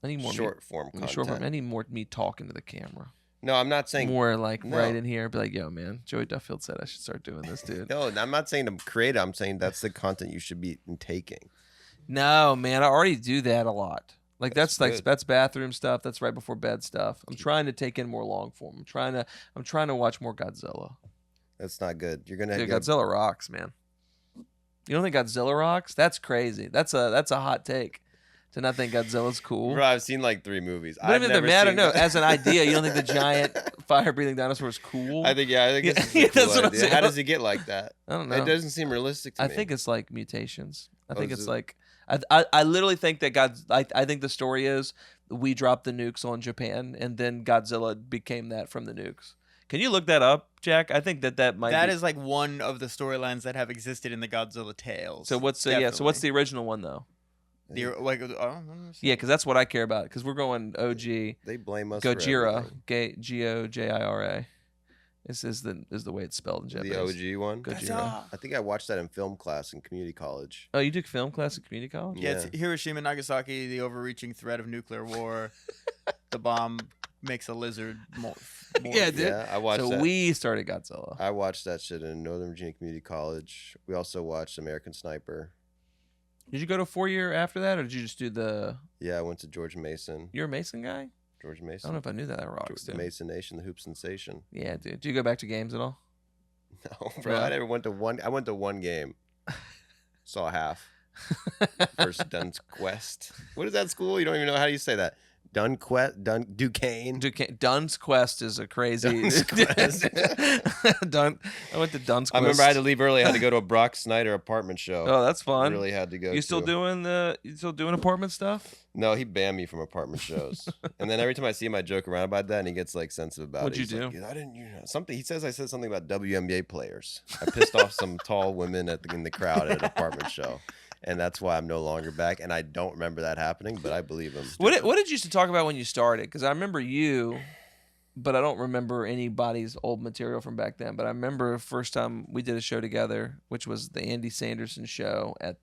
I need more short form content. I need more me talking to the camera. No, I'm not saying More like no. right in here, be like, yo, man, Joey Duffield said I should start doing this, dude. No, I'm not saying to create it. I'm saying that's the content you should be taking. No, man, I already do that a lot. Like That's that's good. that's bathroom stuff. That's right before bed stuff. I'm trying to take in more long form. I'm trying to watch more Godzilla. That's not good. You're gonna Dude, get Godzilla rocks, man. You don't think Godzilla rocks? That's crazy. That's a hot take. To not think Godzilla's cool. Bro, I've seen like 3 movies. But I mean, they're mad. No, as an idea, you don't think the giant fire-breathing dinosaur is cool? I think it's Yeah, a cool that's what I'm idea. saying. How does he get like that? I don't know. It doesn't seem realistic to me. I think it's like mutations. I think is it's it? like I literally think that I think the story is we dropped the nukes on Japan and then Godzilla became that from the nukes. Can you look that up, Jack? I think that might. That be. is like one of the storylines that have existed in the Godzilla tales. So what's So what's the original one though? Yeah, because that's what I care about. Because we're going OG. They blame us. For Gojira, everything. Gojira. This is the way it's spelled in Japanese. The OG one. Gojira. I think I watched that in film class in community college. Oh, you took film class at community college? Yeah, it's Hiroshima, Nagasaki, the overreaching threat of nuclear war. The bomb makes a lizard more. Yeah, dude. Yeah, I watched So that. we started Godzilla. I watched that shit in Northern Virginia Community College. We also watched American Sniper. Did you go to 4-year after that, or did you just do the? Yeah, I went to George Mason. You're a Mason guy. George I Mason. don't know if I knew that. That rocks, The dude. Mason Nation, the Hoop Sensation. Yeah, dude. Do you go back to games at all? No, bro. No. I never went to one. I went to one game. Saw half. First Duns Quest. What is that school? You don't even know how do you say that. Duquesne. Dunn's Quest is a crazy. Dunn's Quest. I went to Dunn's Quest. I remember I had to leave early. I had to go to a Brock Snyder apartment show. Oh, that's fun. Really had to go. You still doing apartment stuff? No, he banned me from apartment shows. And then every time I see him, I joke around about that, and he gets like sensitive about What'd it. you Like, do? I didn't. Something. He says I said something about WNBA players. I pissed off some tall women in the crowd at an apartment show. And that's why I'm no longer back. And I don't remember that happening, but I believe him. What did you used to talk about when you started? Because I remember you, but I don't remember anybody's old material from back then. But I remember the first time we did a show together, which was the Andy Sanderson show at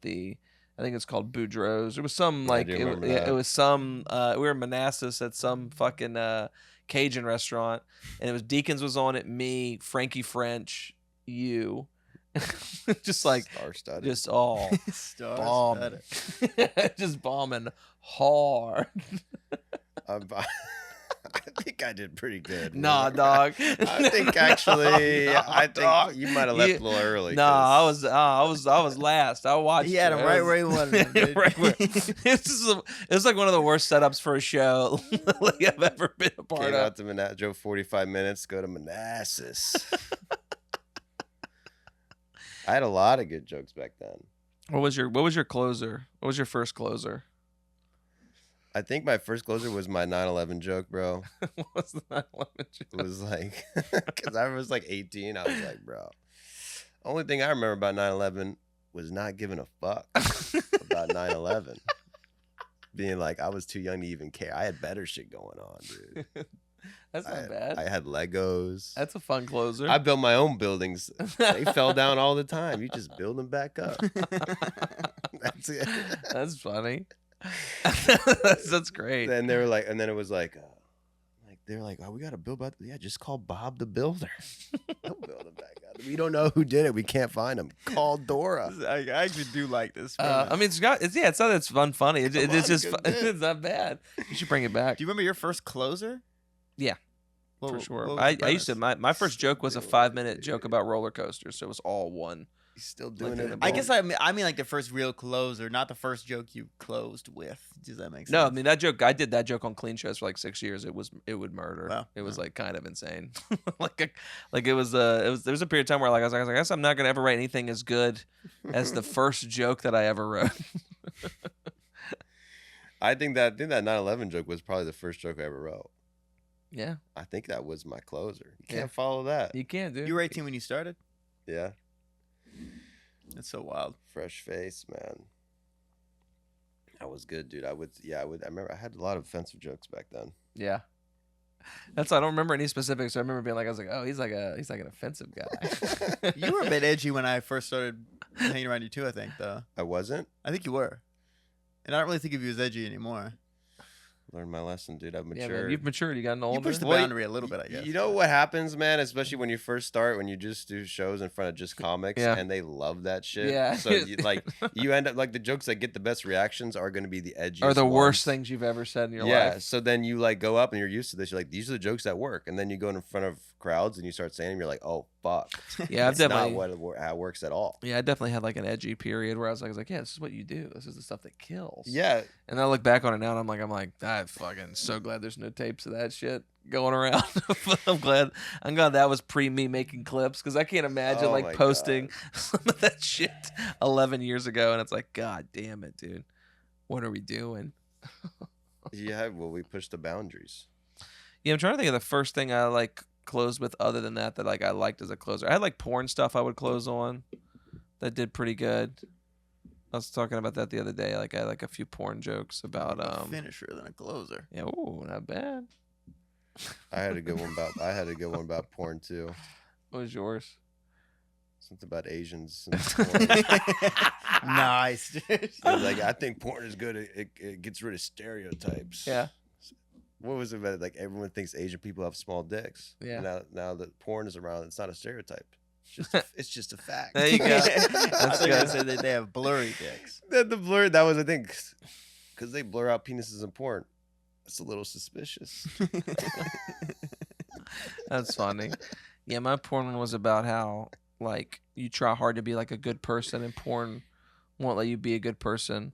I think it's called Boudreaux's. It was some like it was some we were in Manassas at some fucking Cajun restaurant, and it was Deacons was on it, me, Frankie French, you. Just like Star-studded. just all bombing. Just bombing hard. I think I did pretty good. Nah, dog. I think actually, I think dog. you might have left a little early. Nah, I was last. I watched. He had him right where he wanted him. Dude. Right where, it was like one of the worst setups for a show like I've ever been a part Came of. out to Manassas, drove 45 minutes, go to Manassas. I had a lot of good jokes back then. What was your closer? What was your first closer? I think my first closer was my 9/11 joke, bro. What was the 9/11 joke? It was like, because I was like 18. I was like, bro. Only thing I remember about 9/11 was not giving a fuck about 9/11. Being like, I was too young to even care. I had better shit going on, dude. That's not bad. I had Legos. That's a fun closer. I built my own buildings. They fell down all the time. You just build them back up. That's it. That's funny. That's great. Then they were like, and then it was like they're like, oh, we got to build back. Yeah, just call Bob the Builder. He'll build them back up. We don't know who did it. We can't find him. Call Dora. I actually do like this. I mean, it's not that it's funny. It's just it's not bad. You should bring it back. Do you remember your first closer? Yeah. What- For sure. what was I the used to my first joke was a 5-minute joke about roller coasters, so it was all one. He's still doing Like it. I guess I mean like the first real closer, not the first joke you closed with. Does that make sense? No, I mean I did that joke on clean shows for like 6 years. It would murder. Wow. It was like kind of insane. There was a period of time where like I was like, I guess I'm not gonna ever write anything as good as the first joke that I ever wrote. I think that 9/11 joke was probably the first joke I ever wrote. Yeah. I think that was my closer. You Yeah. can't follow that. You can't, dude. You were 18 when you started? Yeah. That's so wild. Fresh face, man. That was good, dude. I remember I had a lot of offensive jokes back then. Yeah. That's I don't remember any specifics. So I remember being like, I was like, oh, he's like an offensive guy. You were a bit edgy when I first started hanging around you too, I think, though. I wasn't. I think you were. And I don't really think of you as edgy anymore. Learned my lesson, dude. I've Yeah, matured. man, you've matured. You gotten older. You pushed the Well, boundary a little bit, I guess. You know what happens, man? Especially when you first start, when you just do shows in front of just comics, Yeah. and they love that shit. Yeah. So you end up like the jokes that get the best reactions are going to be the edgiest. Or the worst ones. things you've ever said in your Yeah. life. So then you like go up and you're used to this. You're like, these are the jokes that work, and then you go in front of crowds and you start saying them. You're like, oh fuck. Yeah, I've It's definitely. not how it works at all. Yeah, I definitely had like an edgy period where I was like, yeah, this is what you do. This is the stuff that kills. Yeah. And I look back on it now and I'm like, I'm fucking so glad there's no tapes of that shit going around. I'm glad that was pre me making clips because I can't imagine Oh my like posting some of that shit 11 years ago and it's like, God damn it, dude. What are we doing? Yeah. Well, we pushed the boundaries. Yeah, I'm trying to think of the first thing I like closed with other than that like I liked as a closer. I had like porn stuff I would close on that did pretty good. I was talking about that the other day. Like I had like a few porn jokes about A finisher than a closer. yeah, ooh, not bad. I had a good one about porn too. What was yours? Something about Asians. And porn. Nice, dude. It was like, I think porn is good. It gets rid of stereotypes. Yeah. What was it about? Like everyone thinks Asian people have small dicks. Yeah. Now that porn is around, it's not a stereotype. It's just a fact. There you go. I That's thought you were gonna good. say that they have blurry dicks. The blur, that was, I think, because they blur out penises in porn. It's a little suspicious. That's funny. Yeah, my porn one was about how like you try hard to be like a good person and porn won't let you be a good person.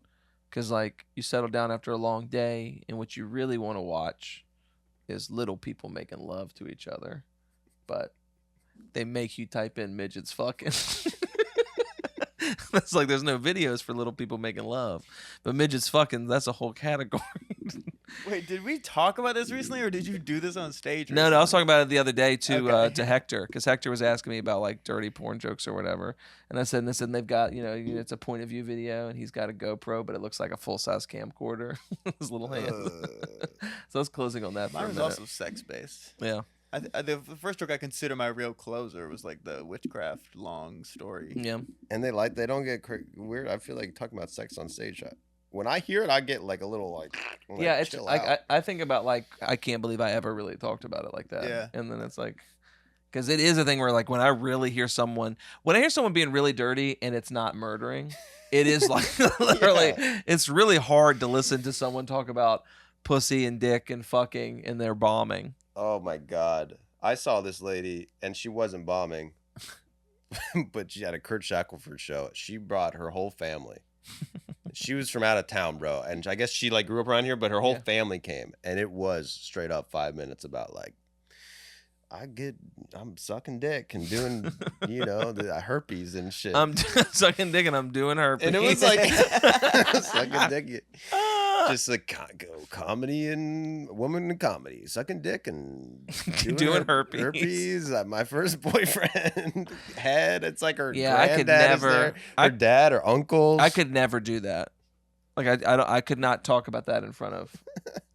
because like you settle down after a long day, and what you really want to watch is little people making love to each other, but they make you type in midgets fucking. That's like there's no videos for little people making love, but midgets fucking, that's a whole category. Wait, did we talk about this recently, or did you do this on stage? No, I was talking about it the other day Okay. to Hector, because Hector was asking me about like dirty porn jokes or whatever, and I said, they've got, it's a point of view video, and he's got a GoPro, but it looks like a full size camcorder. His little hands. So I was closing on that. Mine was also sex based. Yeah. The first joke I consider my real closer was like the witchcraft long story. Yeah. And they don't get weird. I feel like talking about sex on stage. When I hear it, I get like a little like yeah. It's chill like out. I think about like I can't believe I ever really talked about it like that. Yeah. And then it's like, because it is a thing where like when I hear someone being really dirty and it's not murdering, it is like literally it's really hard to listen to someone talk about pussy and dick and fucking and they're bombing. Oh my God. I saw this lady and she wasn't bombing, but she had a Kurt Shackelford show. She brought her whole family. She was from out of town, bro. And I guess she like grew up around here, but her whole family came. And it was straight up 5 minutes about like, I'm sucking dick and doing, the herpes and shit. I'm sucking dick and I'm doing herpes. And it was like, sucking dick. Just like comedy and woman in comedy, sucking dick and doing herpes. Herpes. My first boyfriend had. It's like her I could granddad never. is there, her dad or uncles. I could never do that. Like I could not talk about that in front of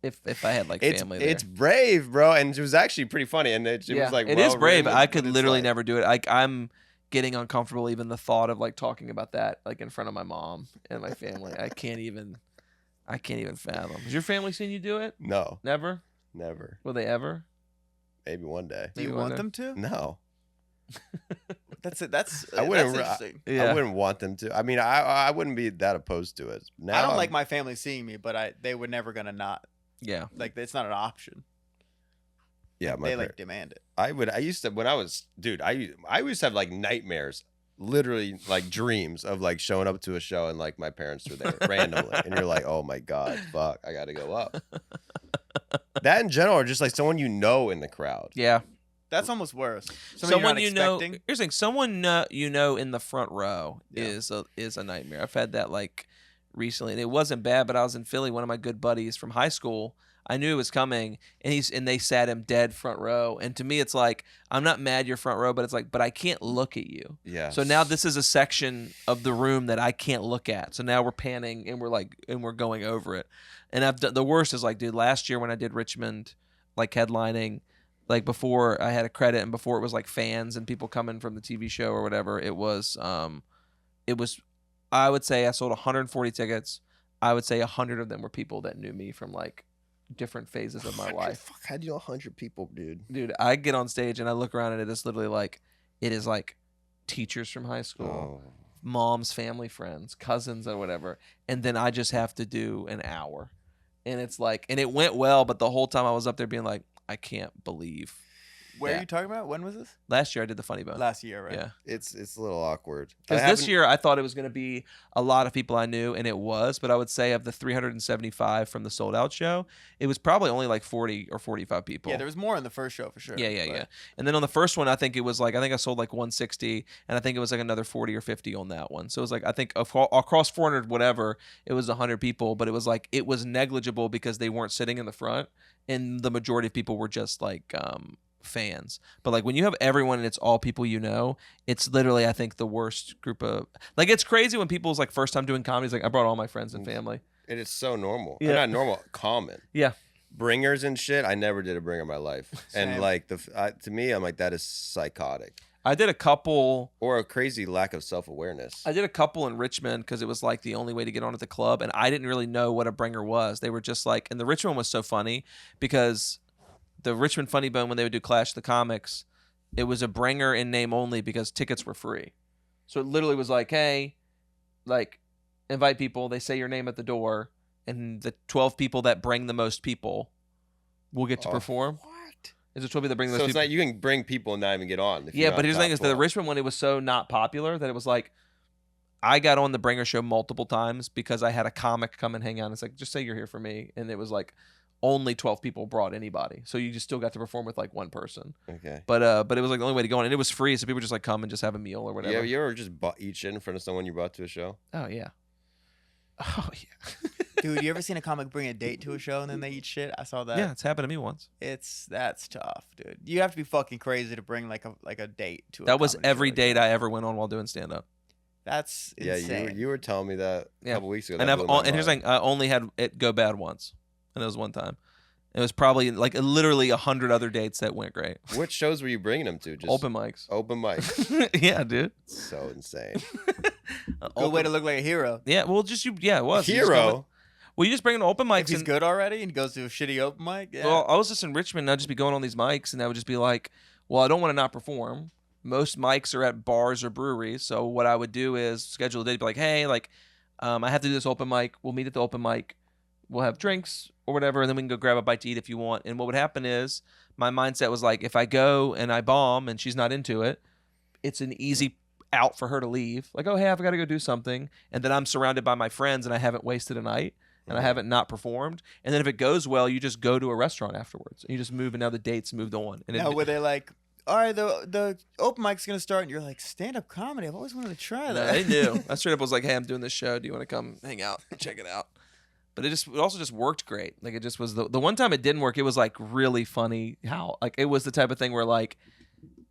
if I had like family there. It's brave, bro, and it was actually pretty funny. And it was like it is brave. well-written, I could but it's literally like- never do it. Like I'm getting uncomfortable even the thought of like talking about that like in front of my mom and my family. I can't even fathom. Has your family seen you do it? No, Never? never. Will they ever? Maybe one day. Do you Maybe want one them to? No, That's it. That's I wouldn't. That's interesting. Yeah. I wouldn't want them to. I mean, I wouldn't be that opposed to it. Now I don't I'm- like my family seeing me, but they were never gonna not Yeah. like. It's not an option. Yeah, my They par- like demand it. I used to when I was dude. I used to have like nightmares, literally like dreams of like showing up to a show and like my parents were there randomly, and you're like, oh my God, fuck, I got to go up. That in general, or just like someone in the crowd. Yeah. That's almost worse. Someone you're not expecting. Here's the thing. Someone in the front row is a nightmare. I've had that like recently, and it wasn't bad. But I was in Philly. One of my good buddies from high school. I knew it was coming, and they sat him dead front row. And to me, it's like I'm not mad you're front row, but it's like, but I can't look at you. Yeah. So now this is a section of the room that I can't look at. So now we're panning and we're going over it. And I've done, the worst is like, dude, last year when I did Richmond, like headlining. Like before I had a credit and before it was like fans and people coming from the TV show or whatever, it was I would say I sold 140 tickets. I would say 100 of them were people that knew me from like different phases of my life. Fuck, how do you know 100 people, dude? Dude, I get on stage and I look around and it is literally like teachers from high school, Oh. mom's family friends, cousins or whatever, and then I just have to do an hour. And it's like, and it went well, but the whole time I was up there being like, I can't believe. Where that. are you talking about? When was this? Last year I did the Funny Bone. Last year, right? Yeah. It's a little awkward. Because I this haven't- year I thought it was going to be a lot of people I knew, and it was. But I would say of the 375 from the sold out show, it was probably only like 40 or 45 people. Yeah, there was more in the first show for sure. Yeah. but- And then on the first one, I think I sold like 160, and I think it was like another 40 or 50 on that one. So it was like, I think across 400 whatever, it was 100 people, but it was like, it was negligible because they weren't sitting in the front, and the majority of people were just like fans. But like when you have everyone and it's all people you know, it's literally I think the worst group of, like, it's crazy when people's like first time doing comedy is like, I brought all my friends and family. It is so normal. Yeah. Not normal, common. Yeah. Bringers and shit. I never did a bringer in my life, and Same. like to me, I'm like that is psychotic I did a couple or a crazy lack of self awareness. I did a couple in Richmond because it was like the only way to get on at the club, and I didn't really know what a bringer was. They were just like, and the Richmond one was so funny because the Richmond Funny Bone, when they would do Clash of the Comics, it was a bringer in name only because tickets were free. So it literally was like, hey, like, invite people, they say your name at the door, and the 12 people that bring the most people will get to perform. What? Is it 12 people that bring the So most it's people? not you can bring people and not even get on. if Yeah, you're but not here's the thing: top is that the 12. Richmond one, it was so not popular that it was like, I got on the Bringer show multiple times because I had a comic come and hang out. And it's like, just say you're here for me. And it was like only 12 people brought anybody. So you just still got to perform with like one person. Okay. But it was like the only way to go on. And it was free. So people just like come and just have a meal or whatever. Yeah, you ever just eat shit in front of someone you brought to a show? Oh, yeah. Oh, yeah. Dude, you ever seen a comic bring a date to a show and then they eat shit? I saw that. Yeah, it's happened to me once. That's tough, dude. You have to be fucking crazy to bring like a date to a That was comedy every show. date I ever went on while doing stand-up. That's insane. Yeah, you were telling me that a couple weeks ago. And here's the thing, I only had it go bad once. And it was one time. It was probably like literally 100 other dates that went great. Which shows were you bringing them to? Just Open mics. Open mics. Yeah, dude. So insane. Good way to look like a hero. Yeah, well, it was. Hero. Well, you just bring an open mics. If he's good already and goes to a shitty open mic. Yeah. Well, I was just in Richmond, and I'd just be going on these mics, and I would just be like, well, I don't want to not perform. Most mics are at bars or breweries, so what I would do is schedule a day to be like, hey, like, I have to do this open mic. We'll meet at the open mic. We'll have drinks or whatever, and then we can go grab a bite to eat if you want. And what would happen is my mindset was like, if I go and I bomb and she's not into it, it's an easy out for her to leave. Like, oh, hey, I've got to go do something. And then I'm surrounded by my friends, and I haven't wasted a night. And I haven't not performed. And then if it goes well, you just go to a restaurant afterwards. And you just move, and now the date's moved on. And now, were they like, all right, the open mic's going to start, and you're like, stand-up comedy? I've always wanted to try that. No, they knew. I straight up was like, hey, I'm doing this show. Do you want to come hang out and check it out? But it also just worked great. Like, it just was the one time it didn't work, it was like really funny how, like, it was the type of thing where like,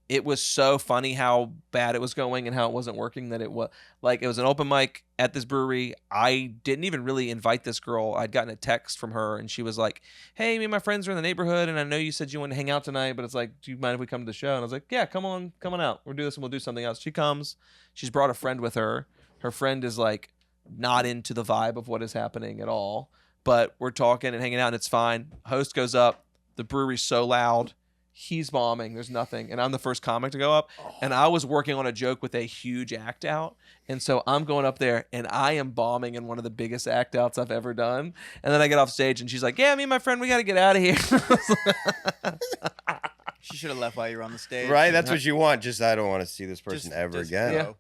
it was so funny how bad it was going and how it wasn't working that it was like it was an open mic at this brewery. I didn't even really invite this girl. I'd gotten a text from her and she was like, hey, me and my friends are in the neighborhood and I know you said you want to hang out tonight, but it's like, do you mind if we come to the show? And I was like, yeah, come on out. We'll do this and we'll do something else. She comes. She's brought a friend with her. Her friend is like not into the vibe of what is happening at all, but we're talking and hanging out and it's fine. Host goes up. The brewery's so loud. He's bombing. There's nothing. And I'm the first comic to go up. And I was working on a joke with a huge act out. And so I'm going up there and I am bombing in one of the biggest act outs I've ever done. And then I get off stage and she's like, yeah, me and my friend, we got to get out of here. She should have left while you were on the stage. Right? That's what you want. Just, I don't want to see this person Just- ever just again. Yeah.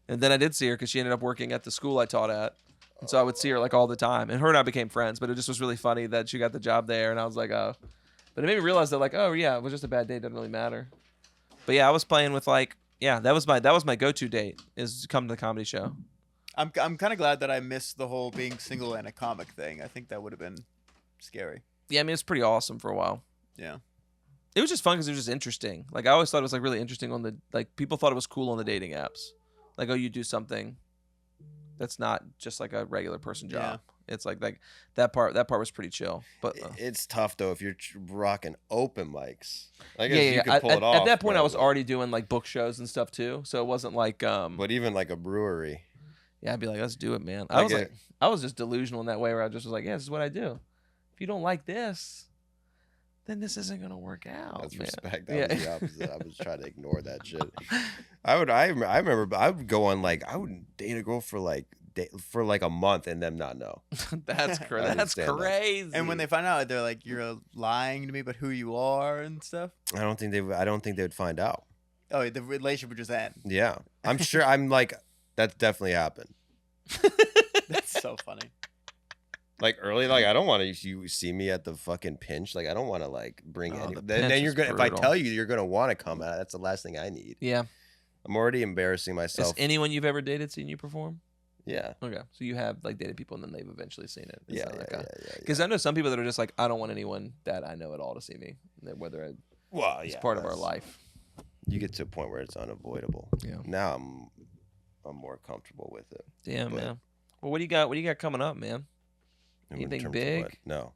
And then I did see her because she ended up working at the school I taught at. And so I would see her like all the time. And her and I became friends. But it just was really funny that she got the job there. And I was like, oh. But it made me realize that like, oh yeah, it was just a bad date. Doesn't really matter. But yeah, I was playing with like, yeah, that was my go-to date is to come to the comedy show. I'm kind of glad that I missed the whole being single and a comic thing. I think that would have been scary. Yeah, I mean it's pretty awesome for a while. Yeah. It was just fun because it was just interesting. Like I always thought it was like really interesting on the like people thought it was cool on the dating apps. Like oh, you do something that's not just like a regular person job. It's like that part was pretty chill. But It's tough though if you're rocking open mics. I guess yeah. you could pull it off. At that point, I was but- already doing like book shows and stuff too, so it wasn't like But even like a brewery. yeah, I'd be like, let's do it, man. I I was get like, I was just delusional in that way where I just was like, yeah, this is what I do. If you don't like this, then this isn't gonna work out. That's man. respect. That Yeah. was the opposite. I was trying to ignore that shit. I remember I would go on like I would date a girl for like a month and them not know. That's I That's understand that. crazy. And when they find out, they're like, "You're lying to me, but who you are and stuff." I don't think they would find out. Oh, the relationship would just end. Yeah, I'm sure. I'm like that definitely happened. That's so funny. Like early, like I don't want to. You see me at the fucking pinch. Like I don't want to like bring any. the Then pinch you're is gonna. If I brutal. tell you, you're gonna want to come out. That's the last thing I need. yeah, I'm already embarrassing has myself. anyone you've ever dated seen you perform? Yeah. Okay, so you have like dated people and then they've eventually seen it. Yeah. Because I know some people that are just like, I don't want anyone that I know at all to see me, whether Well, it's yeah, part of our that's- life. You get to a point where it's unavoidable. Yeah. Now I'm more comfortable with it. Damn, But- man. Well, what do you got? What do you got coming up, man? In Anything terms of big? what? No.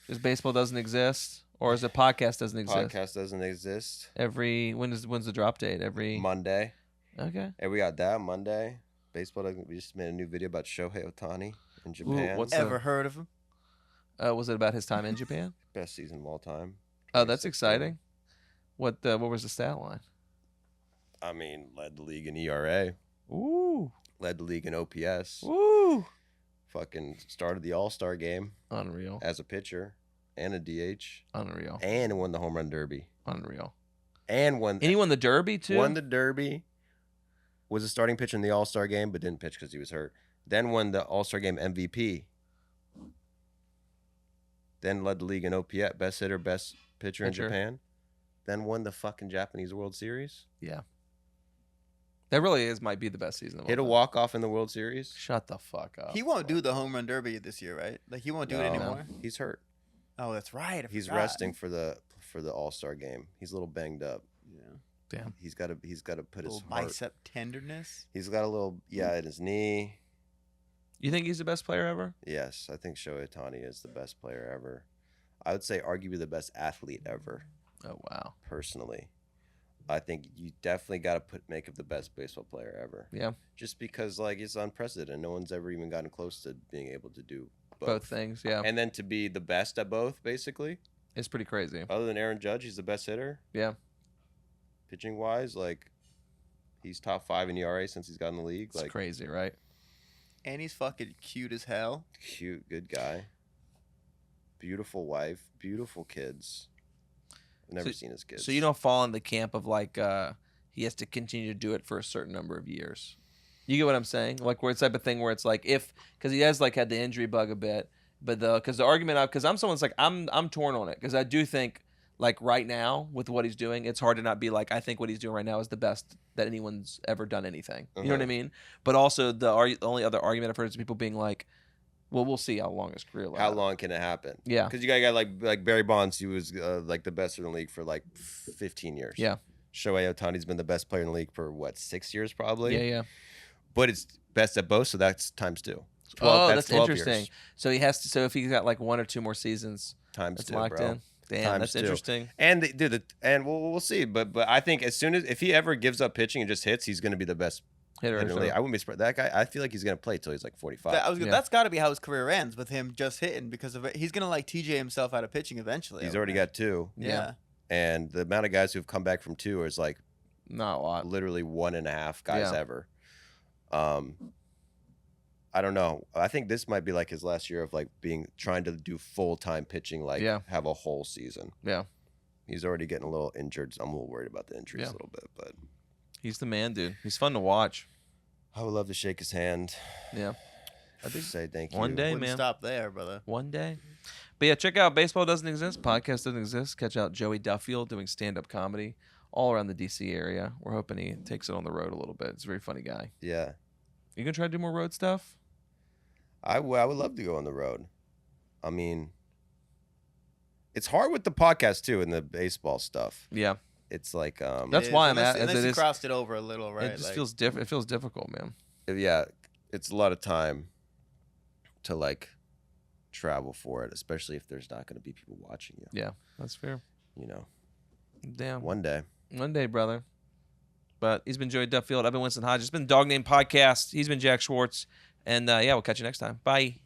Just baseball doesn't exist, or is the podcast doesn't exist? Podcast doesn't exist. When's the drop date? Every Monday. okay. Hey, we got that Monday. Baseball doesn't. We just made a new video about Shohei Ohtani in Japan. what's Ever heard of him? Was it about his time in Japan? Best season of all time. Oh, that's 2016. exciting. What was the stat line? I mean, led the league in ERA. Ooh, Led the league in OPS. ooh, Fucking started the All-Star game unreal, as a pitcher and a DH, unreal, and won the home run derby, unreal. and won. And he won the Derby too. Won the derby. was a starting pitcher in the All-Star game, but didn't pitch because he was hurt. Then won the All-Star game MVP. Then led the league in OPS, best hitter, best pitcher in Japan. Then won the fucking Japanese World Series. Yeah. That really might be the best season of all Hit a time. walk-off in the World Series. Shut the fuck up. He won't do the home run derby this year, right? Like he won't do it anymore. He's hurt. Oh, that's right. He's resting for the All-Star game. He's a little banged up. Yeah. Damn. He's got to put his Little bicep tenderness. He's got a little at his knee. You think he's the best player ever? Yes, I think Shohei Ohtani is the best player ever. I would say arguably the best athlete ever. Oh wow. Personally, I think you definitely got to make him the best baseball player ever. Yeah. Just because like it's unprecedented. No one's ever even gotten close to being able to do both things. Yeah. And then to be the best at both, basically. It's pretty crazy. Other than Aaron Judge, he's the best hitter. Yeah. Pitching wise, like he's top 5 in ERA since he's gotten in the league. It's like crazy, right? And he's fucking cute as hell. Cute, good guy. Beautiful wife, beautiful kids. I've never seen his kids. So you don't fall in the camp of like he has to continue to do it for a certain number of years. You get what I'm saying? Like where it's type of thing where it's like because he has like had the injury bug a bit, but because the argument because I'm someone's like I'm torn on it because I do think like right now with what he's doing, it's hard to not be like I think what he's doing right now is the best that anyone's ever done anything. You know what I mean? But also the only other argument I've heard is people being like, well, we'll see how long his career lasts. How long can it happen? Yeah. Because you got a guy like Barry Bonds, he was like the best in the league for like 15 years. Yeah. Shohei Ohtani's been the best player in the league for what, 6 years probably? Yeah. But it's best at both, so that's times 2. 12, that's 12 interesting. Years. So he has to. So if he's got like 1 or 2 more seasons, Times that's 2, locked bro. in. Damn, Times that's 2. interesting. And we'll see. But I think as soon as if he ever gives up pitching and just hits, he's going to be the best hitter. hitter in the league. I wouldn't be surprised. That guy, I feel like he's going to play till he's like 45. That's got to be how his career ends with him just hitting because of it. He's gonna like TJ himself out of pitching eventually. He's already got 2. Yeah. And the amount of guys who've come back from 2 is like not a lot. Literally 1.5 guys ever. I don't know. I think this might be like his last year of like trying to do full-time pitching, like have a whole season. Yeah. He's already getting a little injured. So I'm a little worried about the injuries a little bit, but he's the man, dude. He's fun to watch. I would love to shake his hand. Yeah. I think say thank you. One day, Wouldn't man. Stop there, brother. One day. But yeah, check out Baseball Doesn't Exist. Podcast doesn't exist. Catch out Joey Duffield doing stand-up comedy all around the DC area. We're hoping he takes it on the road a little bit. He's a very funny guy. Yeah. You gonna try to do more road stuff? I would love to go on the road. I mean, it's hard with the podcast too and the baseball stuff. Yeah. It's like that's why I'm at. Unless you crossed it over a little, right? It just feels different. It feels difficult, man. Yeah, it's a lot of time to like travel for it, especially if there's not going to be people watching you. Yeah, that's fair. You know. Damn. One day, brother. But he's been Joey Duffield. I've been Winston Hodge. It's been Dog Name Podcast. He's been Jack Schwartz. And yeah, we'll catch you next time. Bye.